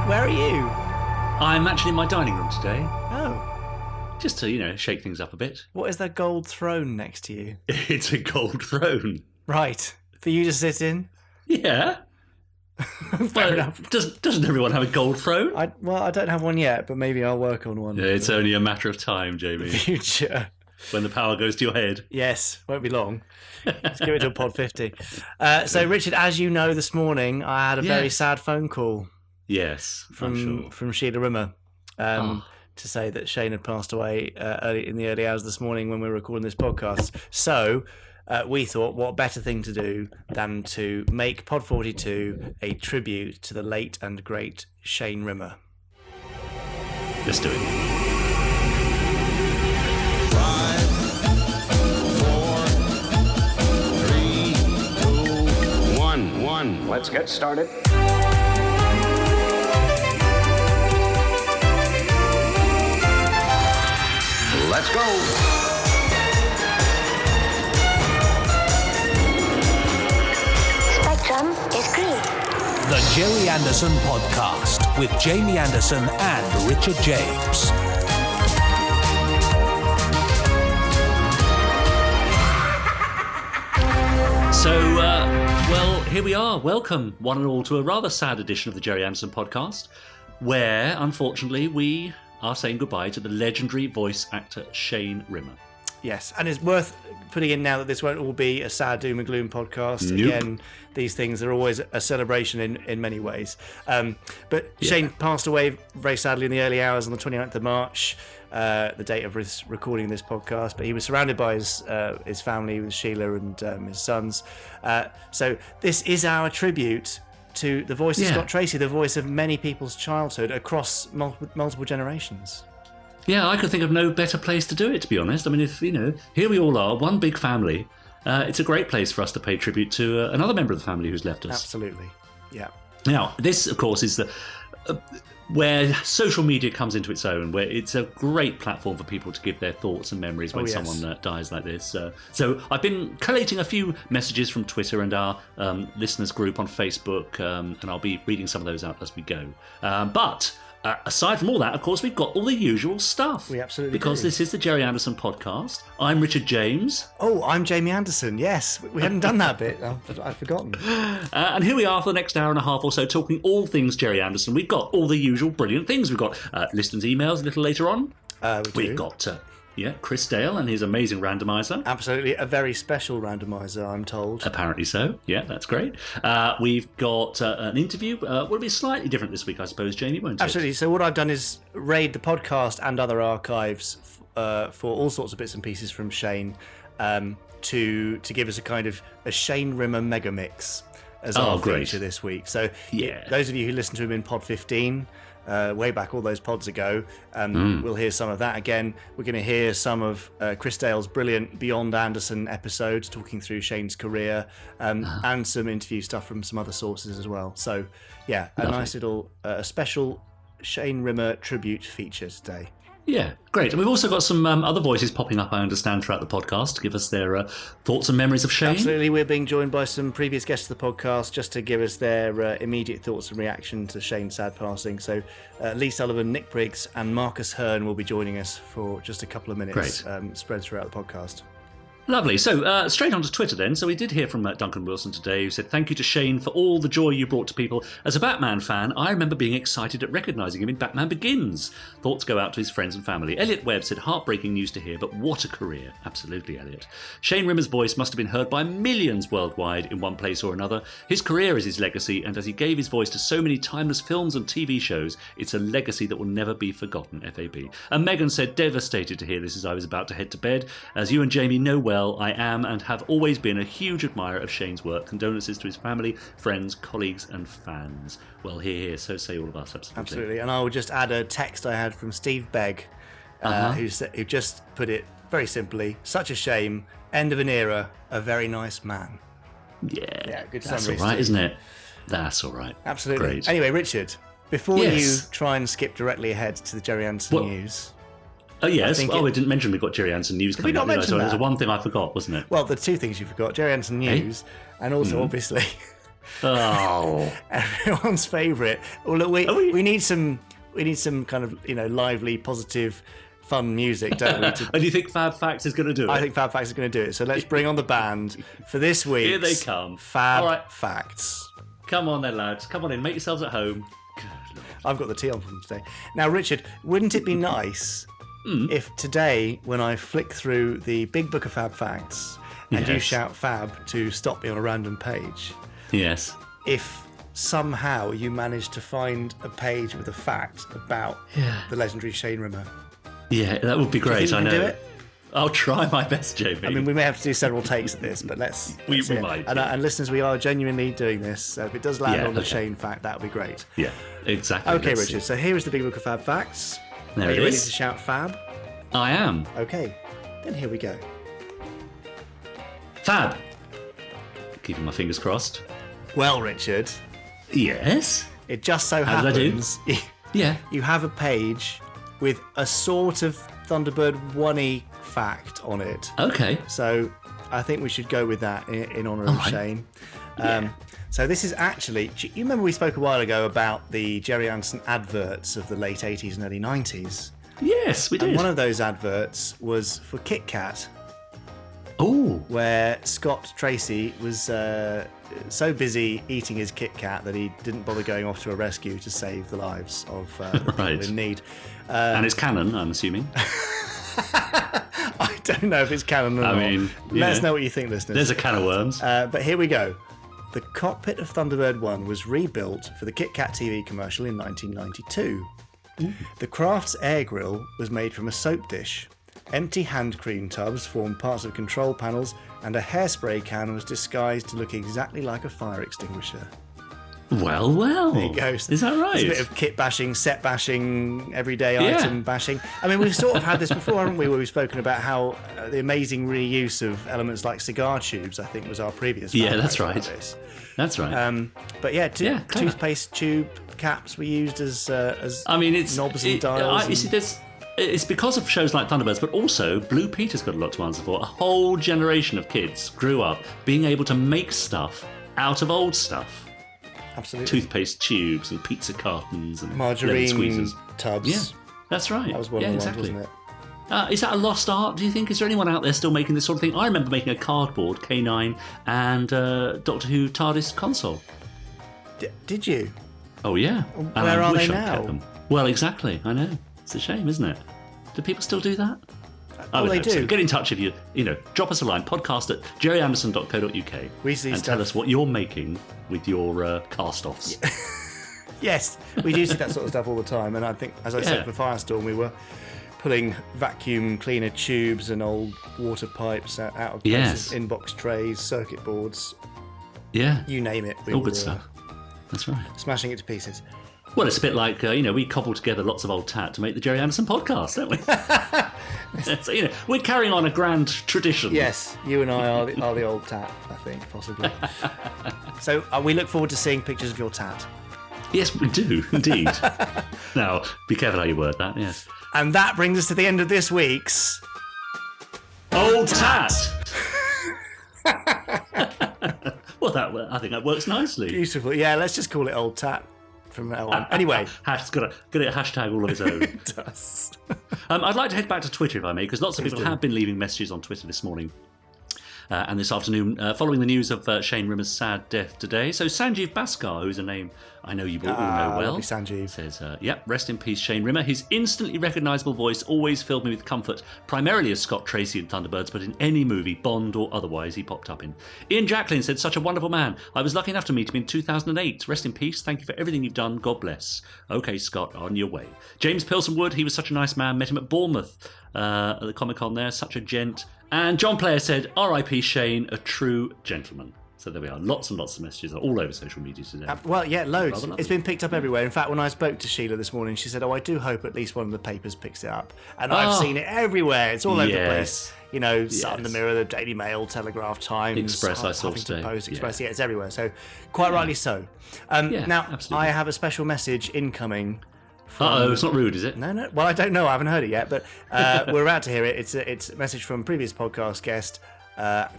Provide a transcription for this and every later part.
Where are you? I'm actually in my dining room today. Oh. Just to, shake things up a bit. What is that gold throne next to you? It's a gold throne. Right. For you to sit in? Yeah. Fair enough. Doesn't everyone have a gold throne? I don't have one yet, but maybe I'll work on one. Yeah, it's only a matter of time, Jamie. Future. When the power goes to your head. Yes, won't be long. Let's give it to a pod 50. So, Richard, as you know, this morning I had a very sad phone call. Yes, from Sheila Rimmer to say that Shane had passed away in the early hours this morning when we were recording this podcast. So we thought, what better thing to do than to make Pod 42 a tribute to the late and great Shane Rimmer. Let's do it. 5, 4, 3, 2, 1. Let's get started. Let's go. Spectrum is green. The Gerry Anderson Podcast with Jamie Anderson and Richard James. So, here we are. Welcome, one and all, to a rather sad edition of the Gerry Anderson Podcast, where, unfortunately, we are saying goodbye to the legendary voice actor Shane Rimmer. Yes, and it's worth putting in now that this won't all be a sad doom and gloom podcast. Nope. Again, these things are always a celebration in many ways. But Shane passed away very sadly in the early hours on the 29th of March, the date of recording this podcast. But he was surrounded by his family, with Sheila and his sons. So this is our tribute to the voice of Scott Tracy, the voice of many people's childhood across multiple generations. Yeah, I could think of no better place to do it, to be honest. I mean, if, here we all are, one big family. It's a great place for us to pay tribute to another member of the family who's left us. Absolutely, yeah. Now, this, of course, is where social media comes into its own, where it's a great platform for people to give their thoughts and memories when someone dies like this. So I've been collating a few messages from Twitter and our listeners group on Facebook, and I'll be reading some of those out as we go. But aside from all that, of course, we've got all the usual stuff. We absolutely Because do. this is the Gerry Anderson Podcast. I'm Richard James. Oh, I'm Jamie Anderson, yes. We hadn't done that bit. I'd forgotten. And here we are for the next hour and a half or so talking all things Gerry Anderson. We've got all the usual brilliant things. We've got listeners' emails a little later on. We've got Chris Dale and his amazing randomiser. Absolutely, a very special randomiser, I'm told. Apparently so. Yeah, that's great. We've got an interview. Will be slightly different this week, I suppose, Jamie, won't it? Absolutely. So what I've done is raid the podcast and other archives for all sorts of bits and pieces from Shane to give us a kind of a Shane Rimmer mega mix as our feature this week. So those of you who listen to him in Pod 15, way back all those pods ago, we'll hear some of that again. We're going to hear some of Chris Dale's brilliant Beyond Anderson episode talking through Shane's career, and some interview stuff from some other sources as well. So a nice little special Shane Rimmer tribute feature today. Yeah, great. And we've also got some other voices popping up, I understand, throughout the podcast to give us their thoughts and memories of Shane. Absolutely. We're being joined by some previous guests of the podcast just to give us their immediate thoughts and reaction to Shane's sad passing. So Lee Sullivan, Nick Briggs and Marcus Hearn will be joining us for just a couple of minutes, spread throughout the podcast. Lovely. So straight on to Twitter then. So we did hear from Duncan Wilson today, who said, "Thank you to Shane for all the joy you brought to people. As a Batman fan, I remember being excited at recognising him in Batman Begins. Thoughts go out to his friends and family." Elliot Webb said, "Heartbreaking news to hear, but what a career." Absolutely, Elliot. Shane Rimmer's voice must have been heard by millions worldwide in one place or another. His career is his legacy, and as he gave his voice to so many timeless films and TV shows, it's a legacy that will never be forgotten, FAB. And Megan said, "Devastated to hear this as I was about to head to bed. As you and Jamie know well, I am and have always been a huge admirer of Shane's work. Condolences to his family, friends, colleagues and fans." Well, here, so say all of us, absolutely. Absolutely. And I will just add a text I had from Steve Begg, who just put it very simply: "Such a shame, end of an era, a very nice man." Yeah, good that's summary, all right, Steve. isn't it? That's all right. Absolutely. Great. Anyway, Richard, before Yes. you try and skip directly ahead to the Gerry Anderson news... Oh, yes. think We didn't mention we've got Gerry Anderson news coming not up. Did I? mention So it was that? the one thing I forgot, wasn't it? Well, the two things you forgot, Gerry Anderson news, and also, obviously, Oh. Everyone's favourite. Well, look, we need some kind of lively, positive, fun music, don't we? And you think Fab Facts is going to do it? I think Fab Facts is going to do it. So let's bring on the band for this week's Here they come. Fab Facts. Come on then, lads. Come on in. Make yourselves at home. Good Lord. I've got the tea on for them today. Now, Richard, wouldn't it be nice if today, when I flick through the big book of Fab Facts and you shout Fab to stop me on a random page, Yes. if somehow you manage to find a page with a fact about the legendary Shane Rimmer? Yeah, that would be great. Do you think I you know. can do it? I'll try my best, Jamie. I mean, we may have to do several takes at this, but let's We see it. might, And listeners, we are genuinely doing this. So if it does land on the Shane fact, that would be great. Yeah, exactly. Okay, Let's Richard. see. So here is the big book of Fab Facts. There Are it you ready is. to shout Fab? I am. Okay, then here we go. Fab. Keeping my fingers crossed. Well, Richard, Yes. it just so How did I do? happens Yeah. you have a page with a sort of Thunderbird 1-y fact on it. Okay. So I think we should go with that in honour of right. Shane. Yeah. So this is actually, you remember we spoke a while ago about the Gerry Anderson adverts of the late 80s and early 90s? Yes, we did. And one of those adverts was for Kit Kat, Oh. where Scott Tracy was so busy eating his Kit Kat that he didn't bother going off to a rescue to save the lives of people Right. in need. And it's canon, I'm assuming. I don't know if it's canon or not. mean, Let us yeah. know what you think, listeners. There's a can of worms. But here we go. The cockpit of Thunderbird 1 was rebuilt for the Kit Kat TV commercial in 1992. The Kraft's air grill was made from a soap dish. Empty hand cream tubs formed parts of control panels, and a hairspray can was disguised to look exactly like a fire extinguisher. Well. There you go. Is that right? There's a bit of kit bashing, set bashing, everyday Yeah. item bashing. I mean, we've sort of had this before, haven't we? Where we've spoken about how the amazing reuse of elements like cigar tubes, I think, was our previous. Yeah, fact that's about right. this. That's right. But yeah, Yeah, clever. toothpaste tube caps were used as I mean, it's knobs and dials. you see, it's because of shows like Thunderbirds, but also Blue Peter's got a lot to answer for. A whole generation of kids grew up being able to make stuff out of old stuff. Absolutely. Toothpaste tubes and pizza cartons and lemon Margarine squeezers. tubs. Yeah, that's right. That was one yeah, of the exactly. ones, wasn't it? Is that a lost art, do you think? Is there anyone out there still making this sort of thing? I remember making a cardboard K9 and Doctor Who TARDIS console. Did you? Oh, yeah. And Where I are wish they I'd kept now? them. Well, exactly. I know. It's a shame, isn't it? Do people still do that? I would they hope so. do. Get in touch if you drop us a line, podcast@gerryanderson.co.uk We see and stuff. tell us what you're making with your cast-offs. Yes, we do see that sort of stuff all the time. And I think, as I said for Firestorm, we were pulling vacuum cleaner tubes and old water pipes out of places, Yes. inbox trays, circuit boards, Yeah. you name it. We All were, good stuff. That's right. Smashing it to pieces. Well, it's a bit like, we cobble together lots of old tat to make the Gerry Anderson podcast, don't we? So, we're carrying on a grand tradition. Yes, you and I are the old tat, I think, possibly. So we look forward to seeing pictures of your tat. Yes, we do, indeed. Now, be careful how you word that, yes. And that brings us to the end of this week's Old tat! Well, I think that works nicely. Beautiful. Yeah, let's just call it old tat from now on. Anyway. It's got a hashtag all of its own. It does. I'd like to head back to Twitter, if I may, because lots of Please people do. have been leaving messages on Twitter this morning. And this afternoon, following the news of Shane Rimmer's sad death today. So Sanjeev Bhaskar, who's a name I know you all know well, lovely Sanjeev. says, rest in peace, Shane Rimmer. His instantly recognisable voice always filled me with comfort, primarily as Scott Tracy in Thunderbirds, but in any movie, Bond or otherwise, he popped up in. Ian Jacklin said, such a wonderful man. I was lucky enough to meet him in 2008. Rest in peace. Thank you for everything you've done. God bless. Okay, Scott, on your way. James Pilson Wood, he was such a nice man. Met him at Bournemouth at the Comic-Con there. Such a gent. And John Player said, R.I.P. Shane, a true gentleman. So there we are. Lots and lots of messages all over social media today. Well, yeah, loads. Rather lovely. It's been picked up everywhere. In fact, when I spoke to Sheila this morning, she said, I do hope at least one of the papers picks it up. And I've seen it everywhere. It's all over the place. Sun, the Mirror, the Daily Mail, Telegraph, Times, Express, I saw Huffington today. Post, Express. Yeah. Yeah, it's everywhere. So quite rightly so. Now, absolutely. I have a special message incoming. Uh-oh, it's not rude, is it? No. Well, I don't know. I haven't heard it yet, but we're about to hear it. It's a message from previous podcast guest,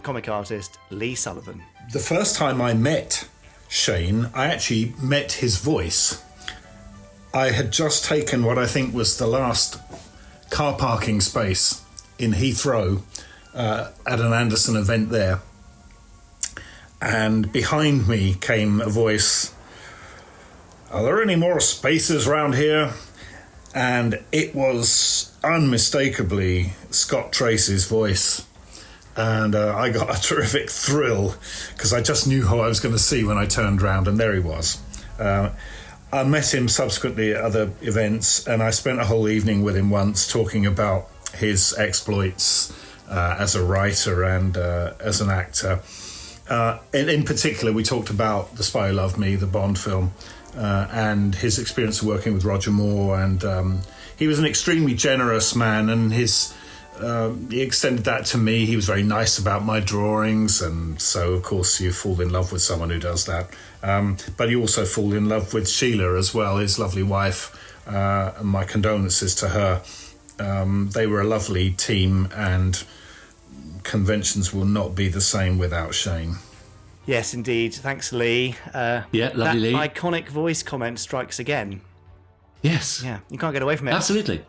comic artist Lee Sullivan. The first time I met Shane, I actually met his voice. I had just taken what I think was the last car parking space in Heathrow at an Anderson event there. And behind me came a voice, "Are there any more spaces around here?" And it was unmistakably Scott Tracy's voice. And I got a terrific thrill because I just knew who I was going to see when I turned round, and there he was. I met him subsequently at other events, and I spent a whole evening with him once talking about his exploits as a writer and as an actor. In particular, we talked about The Spy Who Loved Me, the Bond film, and his experience of working with Roger Moore. And he was an extremely generous man, and he extended that to me. He was very nice about my drawings, and so, of course, you fall in love with someone who does that. But you also fall in love with Sheila as well, his lovely wife, and my condolences to her. They were a lovely team, and conventions will not be the same without Shane. Yes, indeed. Thanks, Lee. Yeah, lovely Lee. That iconic voice comment strikes again. Yes. Yeah, you can't get away from it. Absolutely.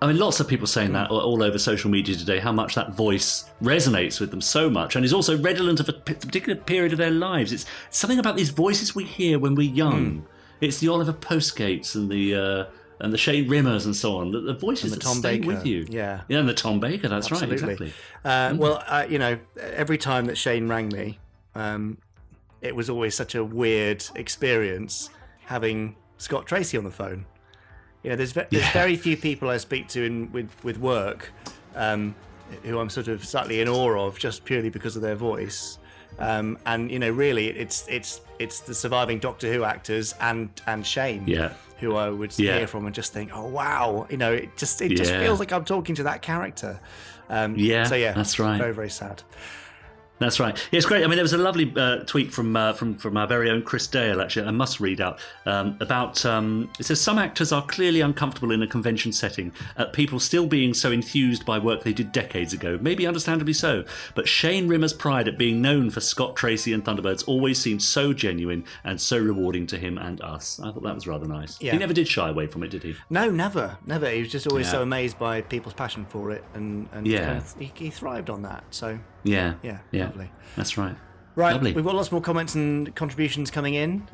I mean, lots of people saying that all over social media today, how much that voice resonates with them so much, and is also redolent of a particular period of their lives. It's something about these voices we hear when we're young. It's the Oliver Postgates and the Shane Rimmers and so on. The voices And the that Tom stay Baker. with you. Yeah. Yeah, and the Tom Baker, that's Absolutely. right, exactly. Well, every time that Shane rang me, it was always such a weird experience having Scott Tracy on the phone. You know, there's very few people I speak to with work who I'm sort of slightly in awe of just purely because of their voice. And really, it's the surviving Doctor Who actors and Shane, who I would hear from and just think, oh wow, it just feels like I'm talking to that character. That's right. Very, very sad. That's right. Yeah, it's great. I mean, there was a lovely tweet from our very own Chris Dale, actually, I must read out, about, it says, some actors are clearly uncomfortable in a convention setting, people still being so enthused by work they did decades ago, maybe understandably so, but Shane Rimmer's pride at being known for Scott Tracy and Thunderbirds always seemed so genuine and so rewarding to him and us. I thought that was rather nice. Yeah. He never did shy away from it, did he? No, never. He was just always so amazed by people's passion for it, and Yeah. he thrived on that, so... Yeah. Lovely. That's right. Right, Lovely. we've got lots more comments and contributions coming in.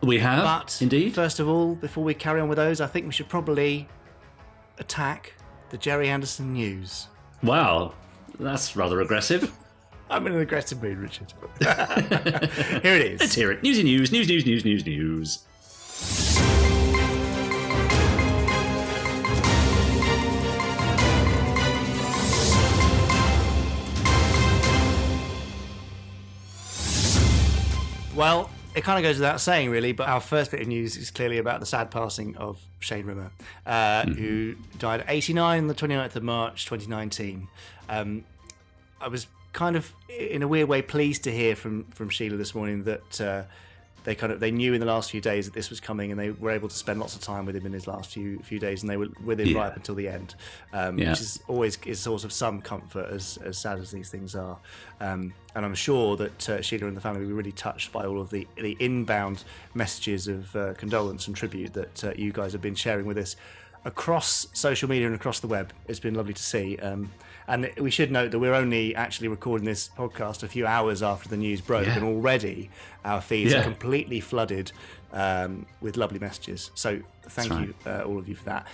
We have, but indeed. First of all, before we carry on with those, I think we should probably attack the Gerry Anderson news. Wow, that's rather aggressive. I'm in an aggressive mood, Richard. Here it is. Let's hear it. News. Well, it kind of goes without saying, really, but our first bit of news is clearly about the sad passing of Shane Rimmer, who died at 89 on the 29th of March, 2019. I was kind of, in a weird way, pleased to hear from Sheila this morning that they knew in the last few days that this was coming, and they were able to spend lots of time with him in his last few days, and they were with him right up until the end, which is always a source of some comfort, as sad as these things are. And I'm sure that Sheila and the family were really touched by all of the inbound messages of condolence and tribute that you guys have been sharing with us across social media and across the web. It's been lovely to see. And we should note that we're only actually recording this podcast a few hours after the news broke, and already our feeds are completely flooded with lovely messages. So thank you, all of you, for that.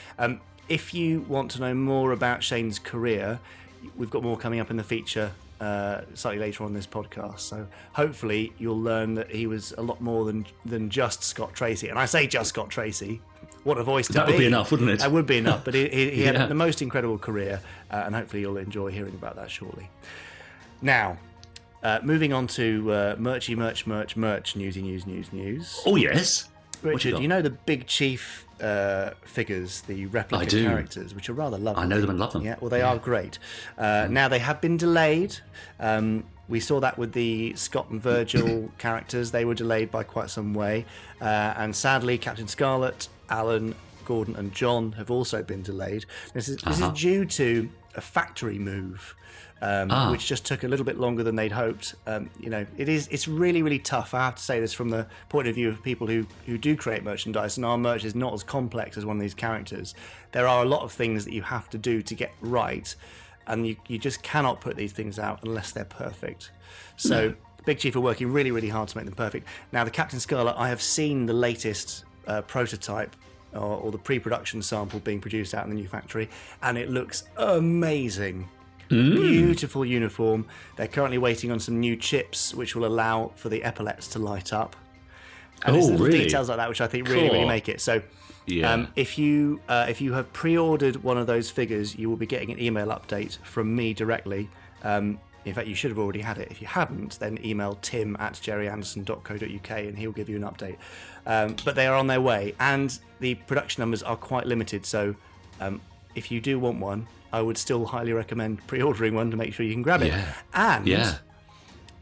If you want to know more about Shane's career, we've got more coming up in the feature slightly later on this podcast. So hopefully you'll learn that he was a lot more than just Scott Tracy. And I say just Scott Tracy. What a voice to be. That would be enough, wouldn't it? That would be enough. But he had the most incredible career, and hopefully you'll enjoy hearing about that shortly. Now, moving on to merchy news. Oh, yes. Richard, you know the Big Chief figures, the replica characters, which are rather lovely. I know them and love them. Yeah, well, they are great. Now, they have been delayed. We saw that with the Scott and Virgil characters. They were delayed by quite some way. And sadly, Captain Scarlet, Alan, Gordon and John have also been delayed. This is due to a factory move which just took a little bit longer than they'd hoped. It's really, really tough. I have to say this from the point of view of people who do create merchandise, and our merch is not as complex as one of these characters. There are a lot of things that you have to do to get right, and you just cannot put these things out unless they're perfect. So Big Chief are working really, really hard to make them perfect. Now, the Captain Scarlet, I have seen the latest prototype or the pre-production sample being produced out in the new factory, and it looks amazing. Beautiful uniform. They're currently waiting on some new chips which will allow for the epaulets to light up. And there's little details like that which I think really make it. So if you have pre-ordered one of those figures, you will be getting an email update from me directly. In fact, you should have already had it. If you hadn't, then email tim@gerryanderson.co.uk and he'll give you an update. But they are on their way, and the production numbers are quite limited. So if you do want one, I would still highly recommend pre-ordering one to make sure you can grab it. And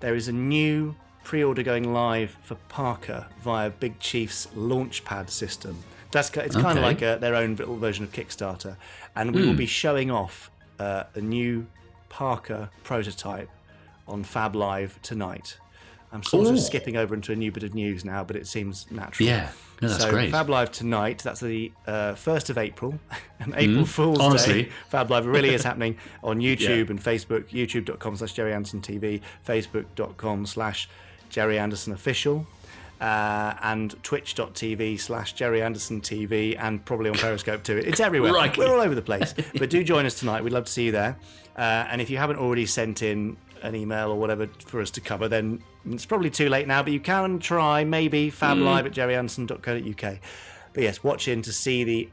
there is a new pre-order going live for Parker via Big Chief's Launchpad system. It's kind of like their own little version of Kickstarter. And we will be showing off a new Parker prototype on Fab Live tonight. I'm sort of skipping over into a new bit of news now, but it seems natural. Yeah, no, that's great. Fab Live tonight, that's the 1st of April, and April Fool's Day. Fab Live really is happening on YouTube and Facebook, youtube.com/GerryAndersonTV, facebook.com/GerryAndersonOfficial, and twitch.tv/GerryAndersonTV, and probably on Periscope too. It's everywhere. We're all over the place. But do join us tonight. We'd love to see you there. And if you haven't already sent in an email or whatever for us to cover, then it's probably too late now, but you can try maybe fablive@gerryanderson.co.uk. But yes, watch in to see the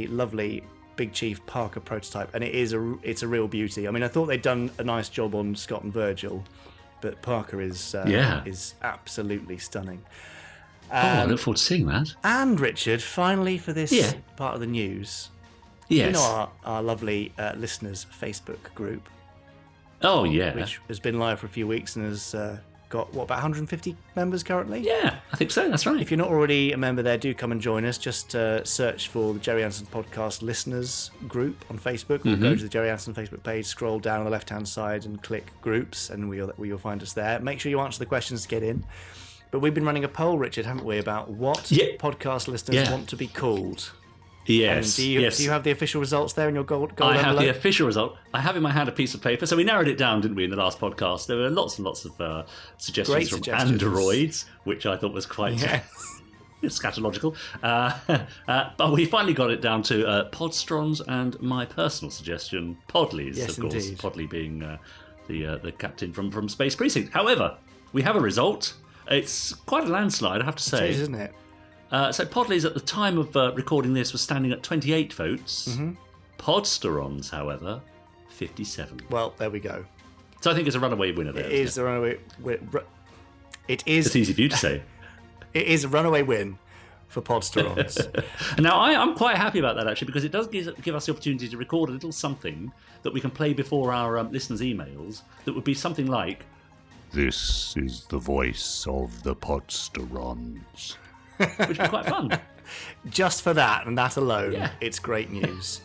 lovely Big Chief Parker prototype, and it's a real beauty. I mean, I thought they'd done a nice job on Scott and Virgil, but Parker is absolutely stunning. I look forward to seeing that. And Richard, finally for this part of the news, you know our lovely listeners Facebook group. Oh, yeah. Which has been live for a few weeks and has got, about 150 members currently? Yeah, I think so. That's right. If you're not already a member there, do come and join us. Just search for the Gerry Anderson Podcast Listeners group on Facebook. Or go to the Gerry Anderson Facebook page, scroll down on the left-hand side and click Groups, and you'll find us there. Make sure you answer the questions to get in. But we've been running a poll, Richard, haven't we, about what podcast listeners want to be called? Yes. And do you have the official results there in your gold I have envelope? the official result. I have in my hand a piece of paper. So we narrowed it down, didn't we, in the last podcast? There were lots and lots of suggestions from androids, which I thought was quite scatological. But we finally got it down to Podstrons and my personal suggestion, Podleys, yes, of course. Indeed. Podley being the captain from Space Precinct. However, we have a result. It's quite a landslide, I have to say. It is, isn't it? So Podleys, at the time of recording this, was standing at 28 votes. Podsterons, however, 57. Well, there we go. So I think it's a runaway winner there. It is a runaway win. It is. It's easy for you to say. It is a runaway win for Podsterons. Now, I'm quite happy about that, actually, because it does give us the opportunity to record a little something that we can play before our listeners' emails that would be something like, "This is the voice of the Podsterons." Which would be quite fun. Just for that, and that alone, it's great news.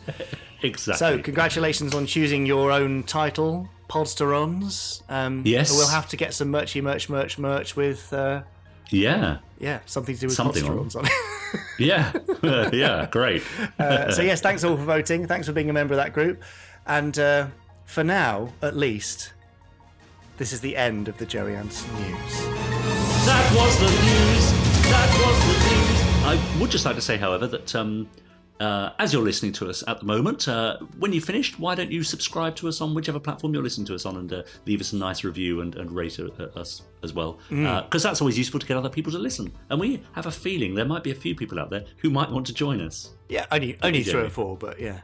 Exactly. So, congratulations on choosing your own title, Podsterons. Yes. We'll have to get some merch with... something to do with Podsterons on it. Yeah, great. So yes, thanks all for voting. Thanks for being a member of that group. And for now, at least, this is the end of the Gerry Anderson News. That was the news. I would just like to say, however, that as you're listening to us at the moment, when you've finished, why don't you subscribe to us on whichever platform you're listening to us on, and leave us a nice review and rate us as well, because that's always useful to get other people to listen. And we have a feeling there might be a few people out there who might want to join us. Yeah, only 3 or 4, but yeah.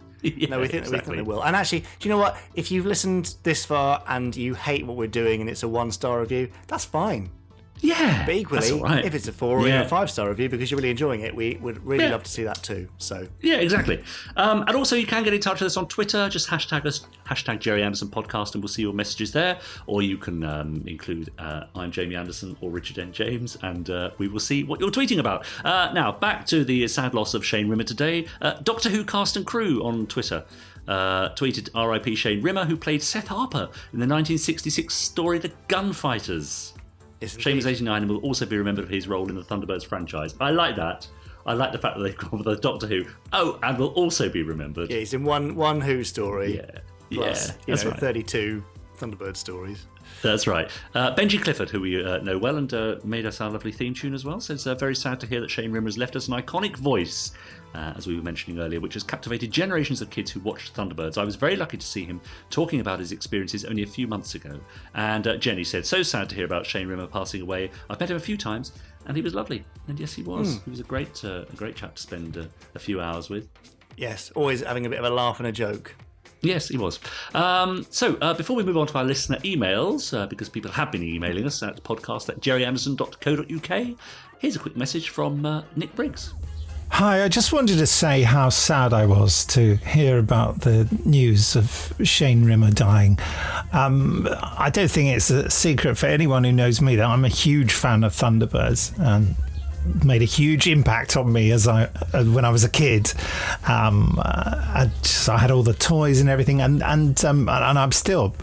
No, we think they will. And actually, do you know what? If you've listened this far and you hate what we're doing and it's a 1-star review, that's fine. Yeah, But equally, that's all right. if it's a 4 or even Yeah. a 5-star review because you're really enjoying it, we would really Yeah. love to see that too. So Yeah, exactly. And also, you can get in touch with us on Twitter. Just hashtag us, hashtag Gerry Anderson Podcast, and we'll see your messages there. Or you can include I'm Jamie Anderson or Richard N. James, and we will see what you're tweeting about. Now, back to the sad loss of Shane Rimmer today. Doctor Who cast and crew on Twitter tweeted RIP Shane Rimmer, who played Seth Harper in the 1966 story The Gunfighters. Shane was 89 and will also be remembered for his role in the Thunderbirds franchise. I like that. I like the fact that they've gone for the Doctor Who. Oh, and will also be remembered. yeah, he's in one Who story. Yeah, Plus, that's right. 32 Thunderbird stories. That's right. Benji Clifford, who we know well and made us our lovely theme tune as well, says very sad to hear that Shane Rimmer has left us an iconic voice, as we were mentioning earlier, which has captivated generations of kids who watched Thunderbirds. I was very lucky to see him talking about his experiences only a few months ago. And Jenny said, so sad to hear about Shane Rimmer passing away. I've met him a few times, and he was lovely. And yes, he was. He was a great chap to spend a few hours with. Yes, always having a bit of a laugh and a joke. Yes, he was. So before we move on to our listener emails, because people have been emailing us at podcast@jerryanderson.co.uk, here's a quick message from Nick Briggs. Hi, I just wanted to say how sad I was to hear about the news of Shane Rimmer dying. I don't think it's a secret for anyone who knows me that I'm a huge fan of Thunderbirds and made a huge impact on me when I was a kid. I had all the toys and everything, and I'm still,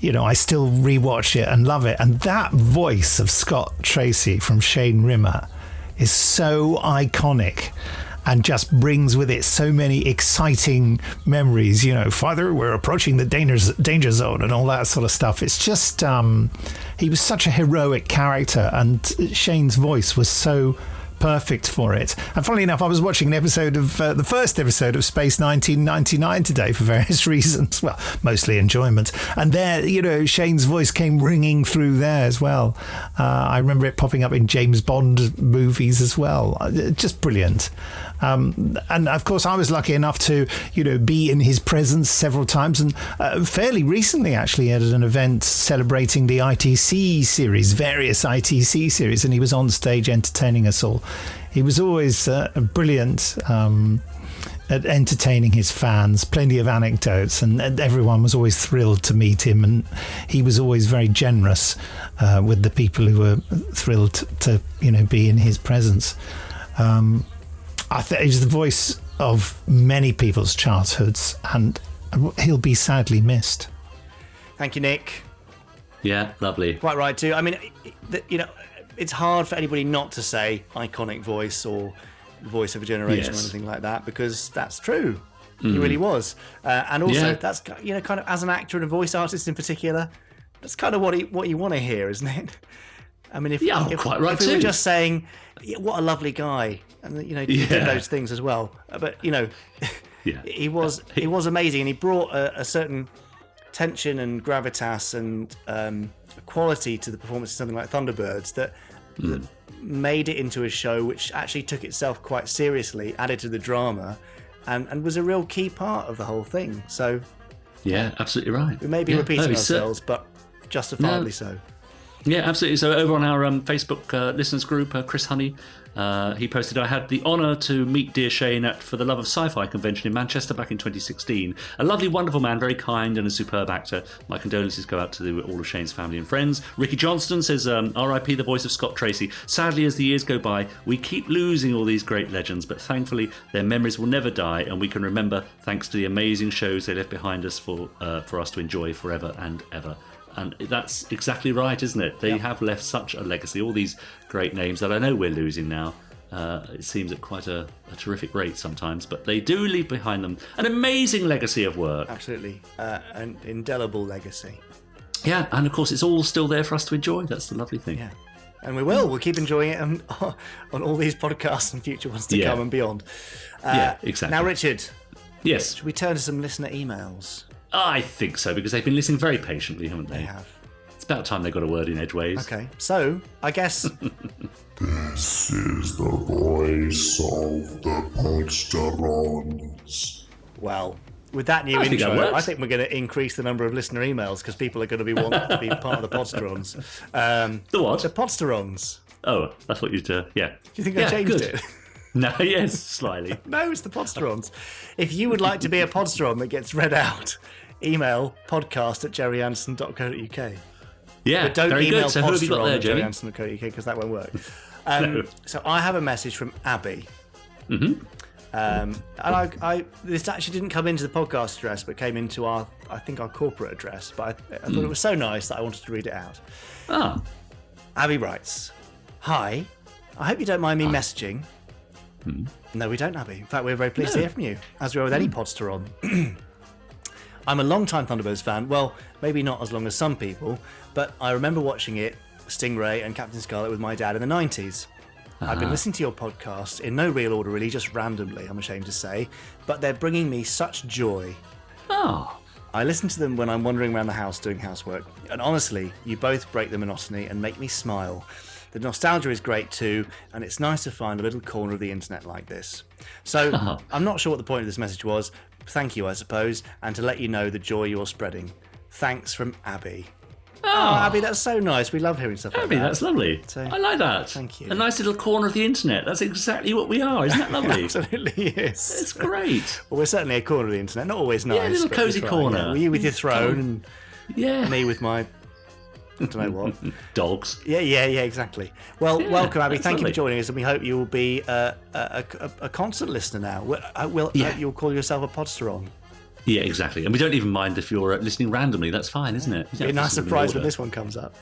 I still rewatch it and love it. And that voice of Scott Tracy from Shane Rimmer is so iconic and just brings with it so many exciting memories. Father, we're approaching the danger zone and all that sort of stuff. It's just, he was such a heroic character, and Shane's voice was so perfect for it. And funnily enough, I was watching an episode of the first episode of Space 1999 today for various reasons. Well, mostly enjoyment. And there, Shane's voice came ringing through there as well. I remember it popping up in James Bond movies as well. Just brilliant. And of course, I was lucky enough to, be in his presence several times, and fairly recently actually at an event celebrating the ITC series, various ITC series, and he was on stage entertaining us all. He was always brilliant at entertaining his fans, plenty of anecdotes, and everyone was always thrilled to meet him, and he was always very generous with the people who were thrilled to be in his presence. I think he's the voice of many people's childhoods, and he'll be sadly missed. Thank you, Nick. Yeah, lovely. Quite right too. I mean, it's hard for anybody not to say iconic voice or voice of a generation or anything like that, because that's true. He really was. And also, that's, kind of as an actor and a voice artist in particular, that's kind of what you want to hear, isn't it? I mean, if we were just saying, what a lovely guy, and he did those things as well, but he was amazing, and he brought a certain tension and gravitas and quality to the performance of something like Thunderbirds that made it into a show which actually took itself quite seriously, added to the drama, and was a real key part of the whole thing. So yeah, absolutely right. We may be repeating ourselves, but justifiably so. Yeah, absolutely. So over on our Facebook listeners group, Chris Honey, he posted, I had the honour to meet dear Shane at For the Love of Sci-Fi convention in Manchester back in 2016. A lovely, wonderful man, very kind and a superb actor. My condolences go out to all of Shane's family and friends. Ricky Johnston says, RIP the voice of Scott Tracy. Sadly, as the years go by, we keep losing all these great legends, but thankfully their memories will never die, and we can remember thanks to the amazing shows they left behind us for us to enjoy forever and ever. And that's exactly right, isn't it? They have left such a legacy, all these great names that I know we're losing now. It seems at quite a terrific rate sometimes, but they do leave behind them an amazing legacy of work. Absolutely. An indelible legacy. Yeah, and of course it's all still there for us to enjoy. That's the lovely thing. Yeah. And we'll keep enjoying it on all these podcasts and future ones to come and beyond. Yeah, exactly. Now, Richard. Yes. Should we turn to some listener emails? I think so, because they've been listening very patiently, haven't they? They have. It's about time they got a word in edgeways. Okay, so I guess. This is the voice of the Podsterons. Well, with that new I think that intro, works. I think we're going to increase the number of listener emails because people are going to be wanting to be part of the Podsterons. The what? The Podsterons. Oh, that's what you'd. Yeah. Do you think I changed good. it? No, yes, slightly. No, it's the Podsterons. If you would like to be a Podsteron that gets read out, email podcast@gerryanderson.co.uk. Yeah, But don't very email good. So who have you got there, Jerry? podsteron@gerryanderson.co.uk because that won't work. No. So I have a message from Abby. Mm-hmm. And I this actually didn't come into the podcast address, but came into our corporate address. But I thought it was so nice that I wanted to read it out. Ah. Abby writes, "Hi, I hope you don't mind me messaging." No, we don't, Abby. In fact, we're very pleased to hear from you, as we are with any Podsteron. I'm a long-time Thunderbirds fan. Well, maybe not as long as some people, but I remember watching it, Stingray and Captain Scarlet, with my dad in the 90s. I've been listening to your podcast in no real order, really, just randomly, I'm ashamed to say, but they're bringing me such joy. Oh. I listen to them when I'm wandering around the house doing housework, and honestly, you both break the monotony and make me smile. The nostalgia is great too, and it's nice to find a little corner of the internet like this. So, I'm not sure what the point of this message was. Thank you, I suppose, and to let you know the joy you're spreading. Thanks from Abby. Oh, Abby, that's so nice. We love hearing stuff like Abby, that. that's lovely. So, I like that. thank you. A nice little corner of the internet. That's exactly what we are. Isn't that lovely? It absolutely is. It's great. Well, we're certainly a corner of the internet. Not always nice. Yeah, a little but cosy we try, corner. Yeah. You with your throne and Yeah. me with my... I don't know what. Dogs. Yeah, exactly. Well, Yeah, welcome, Abby. that's Thank you lovely. for joining us, and we hope you will be a constant listener now. Hope you'll call yourself a Podsteron. Yeah, exactly. And we don't even mind if you're listening randomly. That's fine, isn't it? Be a nice surprise when this one comes up.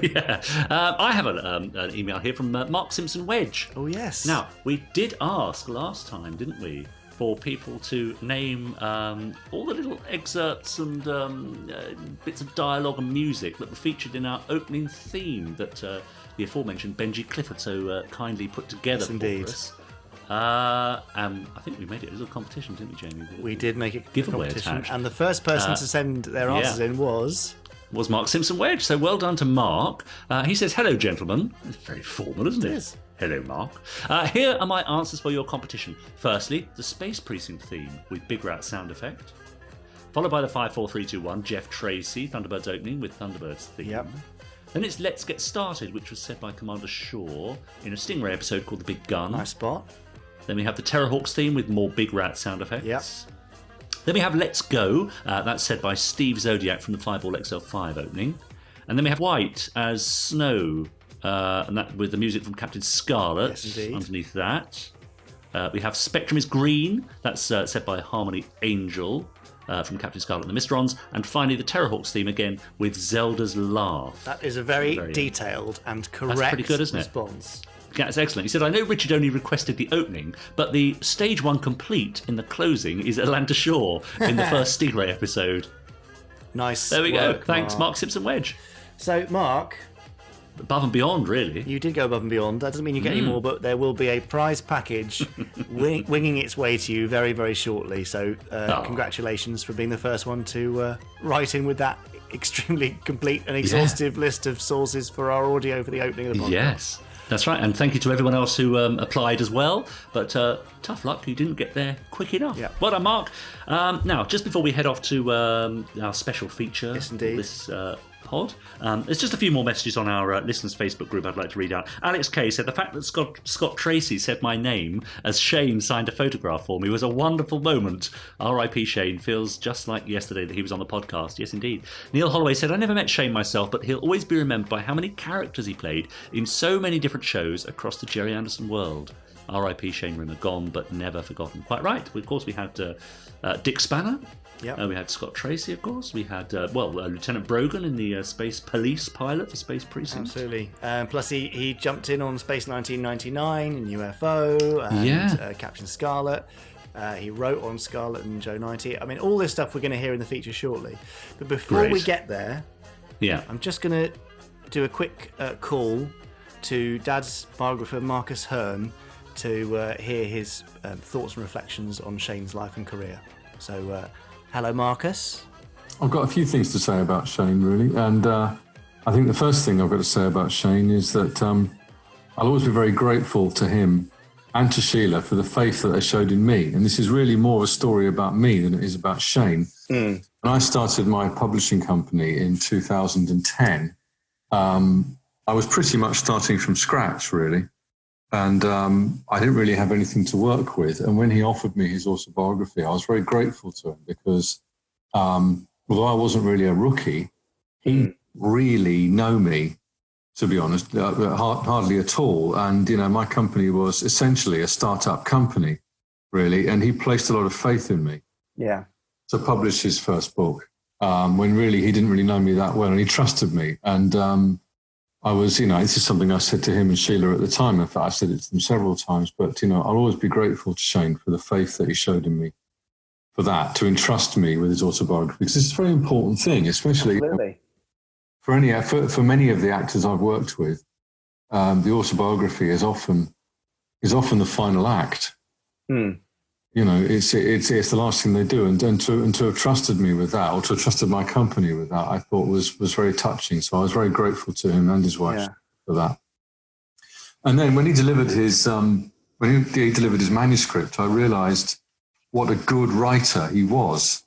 Yeah. I have an email here from Mark Simpson Wedge. Oh, yes. Now, we did ask last time, didn't we, for people to name all the little excerpts and bits of dialogue and music that were featured in our opening theme that the aforementioned Benji Clifford so kindly put together Yes, for indeed. us. I think we made it a little competition, didn't we, Jamie? We did make it a Giveaway competition, attached. and the first person to send their answers in was Mark Simpson Wedge. So well done to Mark. He says, "Hello, gentlemen." It's very formal, isn't it? It is. Hello, Mark. Here are my answers for your competition. Firstly, the Space Precinct theme with Big Rat sound effect. Followed by the 5, 4, 3, 2, 1, Jeff Tracy, Thunderbirds opening with Thunderbirds theme. Yep. Then it's Let's Get Started, which was said by Commander Shaw in a Stingray episode called The Big Gun. nice spot. Then we have the Terrorhawks theme with more Big Rat sound effects. Yep. Then we have Let's Go. That's said by Steve Zodiac from the 5-Ball XL5 opening. And then we have White as Snow, and that with the music from Captain Scarlet Yes, indeed. underneath that. We have Spectrum is Green. That's said by Harmony Angel from Captain Scarlet and the Mysterons. And finally, the Terrorhawks theme again with Zelda's Laugh. That is a very Very detailed and correct pretty good, isn't it? response. Yeah, it's excellent. He said, "I know Richard only requested the opening, but the stage 1 complete in the closing is Atlanta Shaw in the first Stingray episode." Nice. There we go. work, Thanks, Mark Simpson Wedge. So, Mark, Above and beyond, really. you did go above and beyond. That doesn't mean you get any more, but there will be a prize package winging its way to you very, very shortly. So, congratulations for being the first one to write in with that extremely complete and exhaustive list of sources for our audio for the opening of the podcast. Yes, that's right. And thank you to everyone else who applied as well. But tough luck, you didn't get there quick enough. Yeah. Well done, Mark. Now, just before we head off to our special feature Yes, indeed. for this pod, there's just a few more messages on our listeners' Facebook group I'd like to read out. Alex Kay said, "The fact that Scott Tracy said my name as Shane signed a photograph for me was a wonderful moment. R.I.P. Shane. Feels just like yesterday that he was on the podcast." Yes, indeed. Neil Holloway said, "I never met Shane myself, but he'll always be remembered by how many characters he played in so many different shows across the Gerry Anderson world. R.I.P. Shane Rimmer, gone but never forgotten." Quite right. Of course, we had Dick Spanner. Yep. We had Scott Tracy, of course. We had, Lieutenant Brogan in the Space Police pilot for Space Precinct. Absolutely. Plus, he jumped in on Space 1999 and UFO and Captain Scarlet. He wrote on Scarlet and Joe 90. I mean, all this stuff we're going to hear in the feature shortly. But before we Great. get there, Yeah. I'm just going to do a quick call to Dad's biographer, Marcus Hearn, to hear his thoughts and reflections on Shane's life and career. So, hello, Marcus. I've got a few things to say about Shane, really. And I think the first thing I've got to say about Shane is that I'll always be very grateful to him and to Sheila for the faith that they showed in me. And this is really more a story about me than it is about Shane. When I started my publishing company in 2010, I was pretty much starting from scratch, really. And I didn't really have anything to work with. And when he offered me his autobiography, I was very grateful to him because although I wasn't really a rookie, he didn't really know me, to be honest, hardly at all. And, you know, my company was essentially a startup company, really. And he placed a lot of faith in me to publish his first book when really he didn't really know me that well. And he trusted me. And I was, you know, this is something I said to him and Sheila at the time. In fact, I said it to them several times. But, you know, I'll always be grateful to Shane for the faith that he showed in me, for that, to entrust me with his autobiography. Because it's a very important thing, especially for many of the actors I've worked with. The autobiography is often the final act. You know, it's the last thing they do, and to have trusted me with that, or to have trusted my company with that, I thought was very touching. So I was very grateful to him and his wife for that. And then when he delivered his manuscript, I realised what a good writer he was.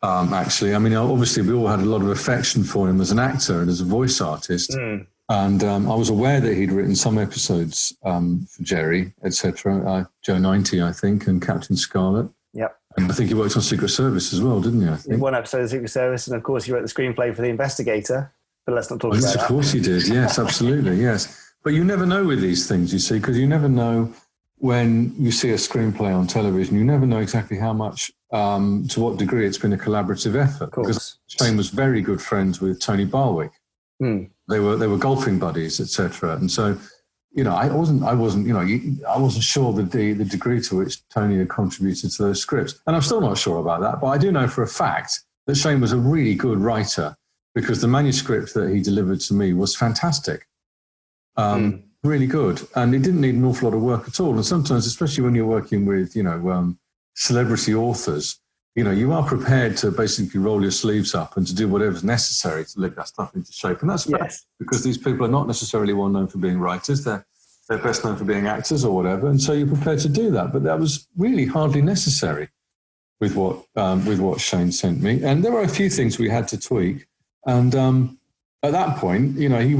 Actually, I mean, obviously we all had a lot of affection for him as an actor and as a voice artist. And I was aware that he'd written some episodes for Gerry, etc. Joe 90, I think, and Captain Scarlet. Yep. And I think he worked on Secret Service as well, didn't he? I think. One episode of Secret Service, and of course he wrote the screenplay for The Investigator. But let's not talk about that. Of course he did. Yes, absolutely. Yes. But you never know with these things, you see, because you never know when you see a screenplay on television. You never know exactly how much, to what degree it's been a collaborative effort. Because Shane was very good friends with Tony Barwick. They were golfing buddies, etc. And so, you know, I wasn't sure the degree to which Tony had contributed to those scripts, and I'm still not sure about that. But I do know for a fact that Shane was a really good writer because the manuscript that he delivered to me was fantastic, really good, and it didn't need an awful lot of work at all. And sometimes, especially when you're working with, you know, celebrity authors, you know, you are prepared to basically roll your sleeves up and to do whatever's necessary to lick that stuff into shape. And that's best because these people are not necessarily well known for being writers. They're best known for being actors or whatever. And so you're prepared to do that. But that was really hardly necessary with what Shane sent me. And there were a few things we had to tweak. And at that point, you know, he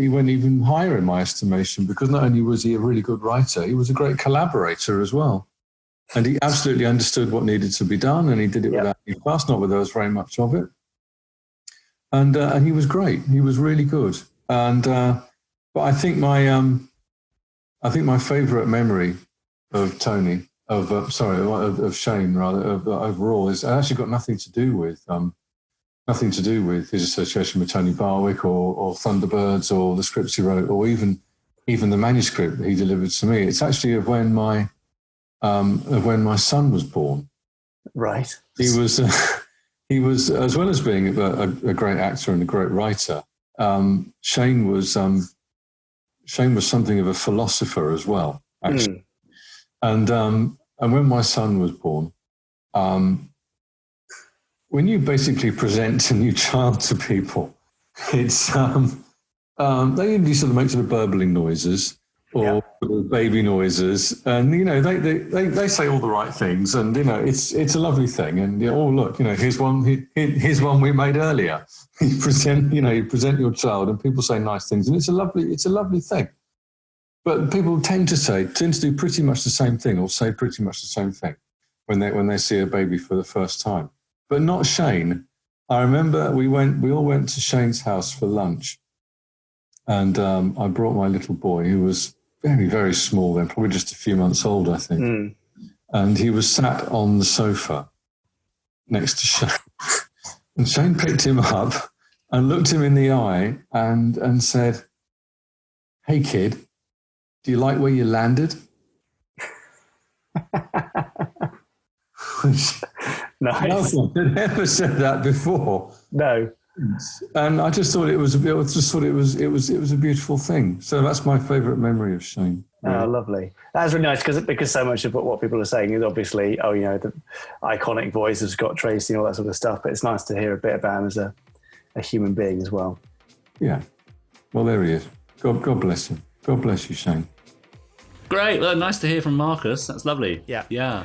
went even higher in my estimation because not only was he a really good writer, he was a great collaborator as well. And he absolutely understood what needed to be done, and he did it without any fuss, not that there was very much of it. And he was great. He was really good. And but I think my favourite memory of Tony, of Shane rather, overall, is actually got nothing to do with his association with Tony Barwick or Thunderbirds or the scripts he wrote or even the manuscript that he delivered to me. It's actually of when my son was born. Right. He was, as well as being a great actor and a great writer, Shane was something of a philosopher as well, actually. And when my son was born, when you basically present a new child to people, it's they usually sort of make sort of burbling noises. Or baby noises, and you know they say all the right things, and you know it's a lovely thing. And you know, oh look, you know here's one we made earlier. You present your child, and people say nice things, and it's a lovely thing. But people tend to do pretty much the same thing, or say pretty much the same thing when they see a baby for the first time. But not Shane. I remember we all went to Shane's house for lunch, and I brought my little boy who was very, very small then, probably just a few months old, I think. And he was sat on the sofa next to Shane. And Shane picked him up and looked him in the eye and said, "Hey, kid, do you like where you landed?" Nice. No one had ever said that before. No. And I just thought it was a beautiful thing. So that's my favourite memory of Shane. Oh, lovely. That's really nice because so much of what people are saying is obviously, the iconic voice of Scott Tracy and all that sort of stuff. But it's nice to hear a bit about him as a human being as well. Yeah. Well, there he is. God bless him. God bless you, Shane. Great. Well, nice to hear from Marcus. That's lovely. Yeah. Yeah.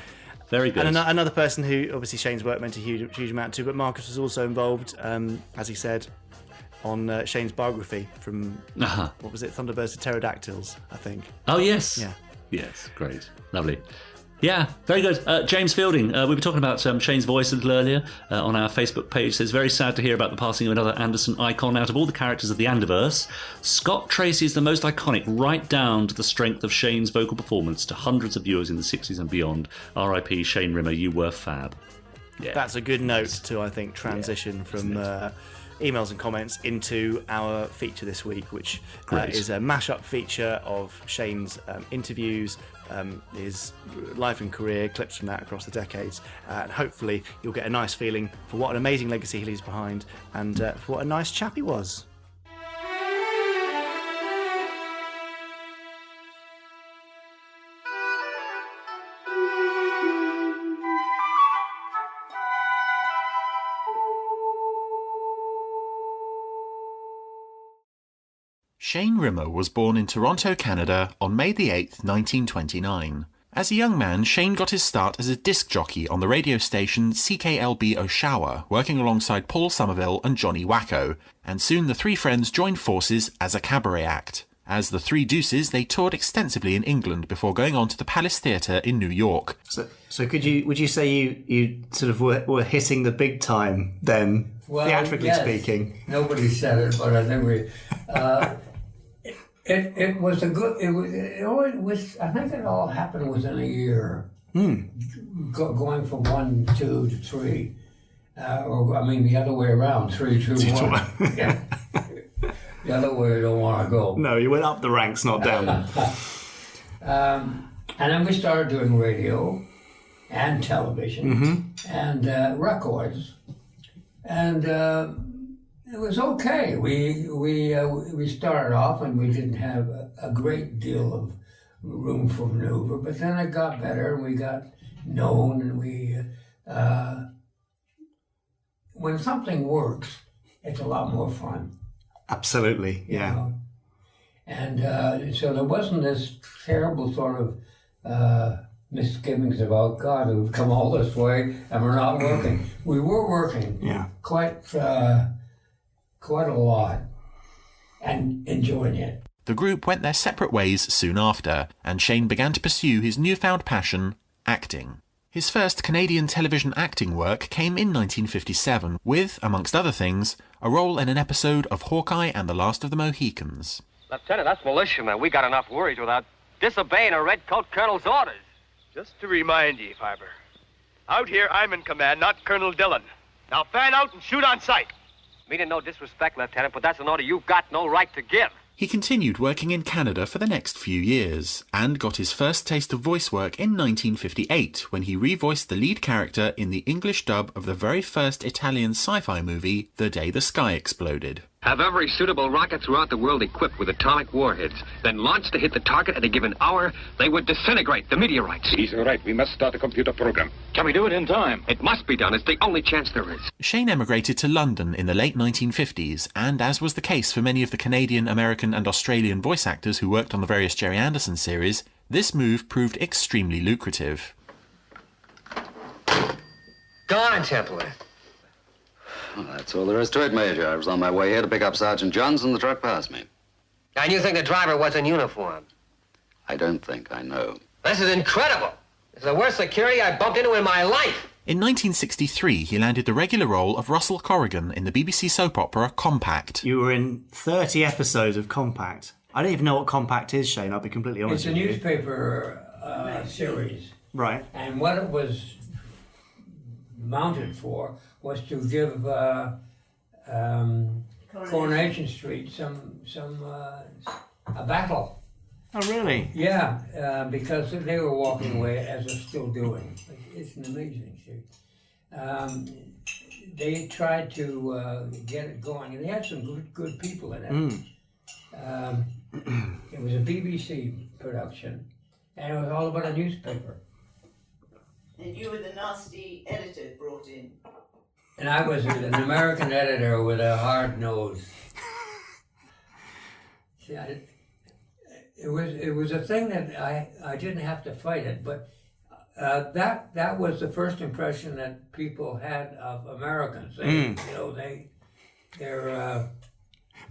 Very good. And another person who, obviously Shane's work meant a huge amount to, but Marcus was also involved, as he said, on Shane's biography from, what was it, Thunderbirds to Pterodactyls, I think. Oh, yes. Yeah. Yes, great. Lovely. Yeah, very good. James Fielding, we were talking about Shane's voice a little earlier on our Facebook page. Says, very sad to hear about the passing of another Anderson icon. Out of all the characters of the Anderverse, Scott Tracy is the most iconic, right down to the strength of Shane's vocal performance to hundreds of viewers in the 60s and beyond. R.I.P. Shane Rimmer, you were fab. Yeah. That's a good note to, I think, transition from emails and comments into our feature this week, which is a mashup feature of Shane's interviews, his life and career, clips from that across the decades, and hopefully you'll get a nice feeling for what an amazing legacy he leaves behind and for what a nice chap he was. Shane Rimmer was born in Toronto, Canada on May the 8th, 1929. As a young man, Shane got his start as a disc jockey on the radio station CKLB Oshawa, working alongside Paul Somerville and Johnny Wacko, and soon the three friends joined forces as a cabaret act. As the Three Deuces, they toured extensively in England before going on to the Palace Theatre in New York. So would you say you sort of were hitting the big time then, theatrically speaking? Nobody said it, but I think we... It was a good. It was. I think it all happened within a year. Going from 1, 2 to 3, or I mean the other way around, 3, 2, 1. Yeah. The other way, you don't want to go. No, you went up the ranks, not down. And then we started doing radio, and television, and records, and. It was okay. We started off and we didn't have a great deal of room for maneuver, but then it got better and we got known and we when something works, it's a lot more fun. Absolutely, yeah. You know? And so there wasn't this terrible sort of misgivings about, God, we've come all this way and we're not working. We were working quite a lot and enjoying it. The group went their separate ways soon after, and Shane began to pursue his newfound passion, acting. His first Canadian television acting work came in 1957 with, amongst other things, a role in an episode of Hawkeye and the Last of the Mohicans. Lieutenant, that's militia, man. We got enough worries without disobeying a redcoat colonel's orders. Just to remind you, Farber, out here I'm in command, not Colonel Dillon. Now fan out and shoot on sight. Meaning no disrespect, Lieutenant, but that's an order you've got no right to give. He continued working in Canada for the next few years, and got his first taste of voice work in 1958, when he revoiced the lead character in the English dub of the very first Italian sci-fi movie, The Day the Sky Exploded. Have every suitable rocket throughout the world equipped with atomic warheads, then launch to hit the target at a given hour, they would disintegrate the meteorites. He's right. We must start a computer program. Can we do it in time? It must be done. It's the only chance there is. Shane emigrated to London in the late 1950s, and as was the case for many of the Canadian, American and Australian voice actors who worked on the various Gerry Anderson series, this move proved extremely lucrative. Go on, Templar. Well, that's all there is to it, Major. I was on my way here to pick up Sergeant Johns and the truck passed me. And you think the driver was in uniform? I don't think I know. This is incredible. It's the worst security I bumped into in my life. In 1963, he landed the regular role of Russell Corrigan in the BBC soap opera Compact. You were in 30 episodes of Compact. I don't even know what Compact is, Shane, I'll be completely honest with you. It's a newspaper series. Right. And what it was mounted for was to give Coronation Street a battle. Oh, really? Yeah, because they were walking away, as they're still doing. It's an amazing series. They tried to get it going, and they had some good people in it. It was a BBC production, and it was all about a newspaper. And you were the nasty editor brought in. And I was an American editor with a hard nose. See, it was a thing that I didn't have to fight it, but that was the first impression that people had of Americans. They're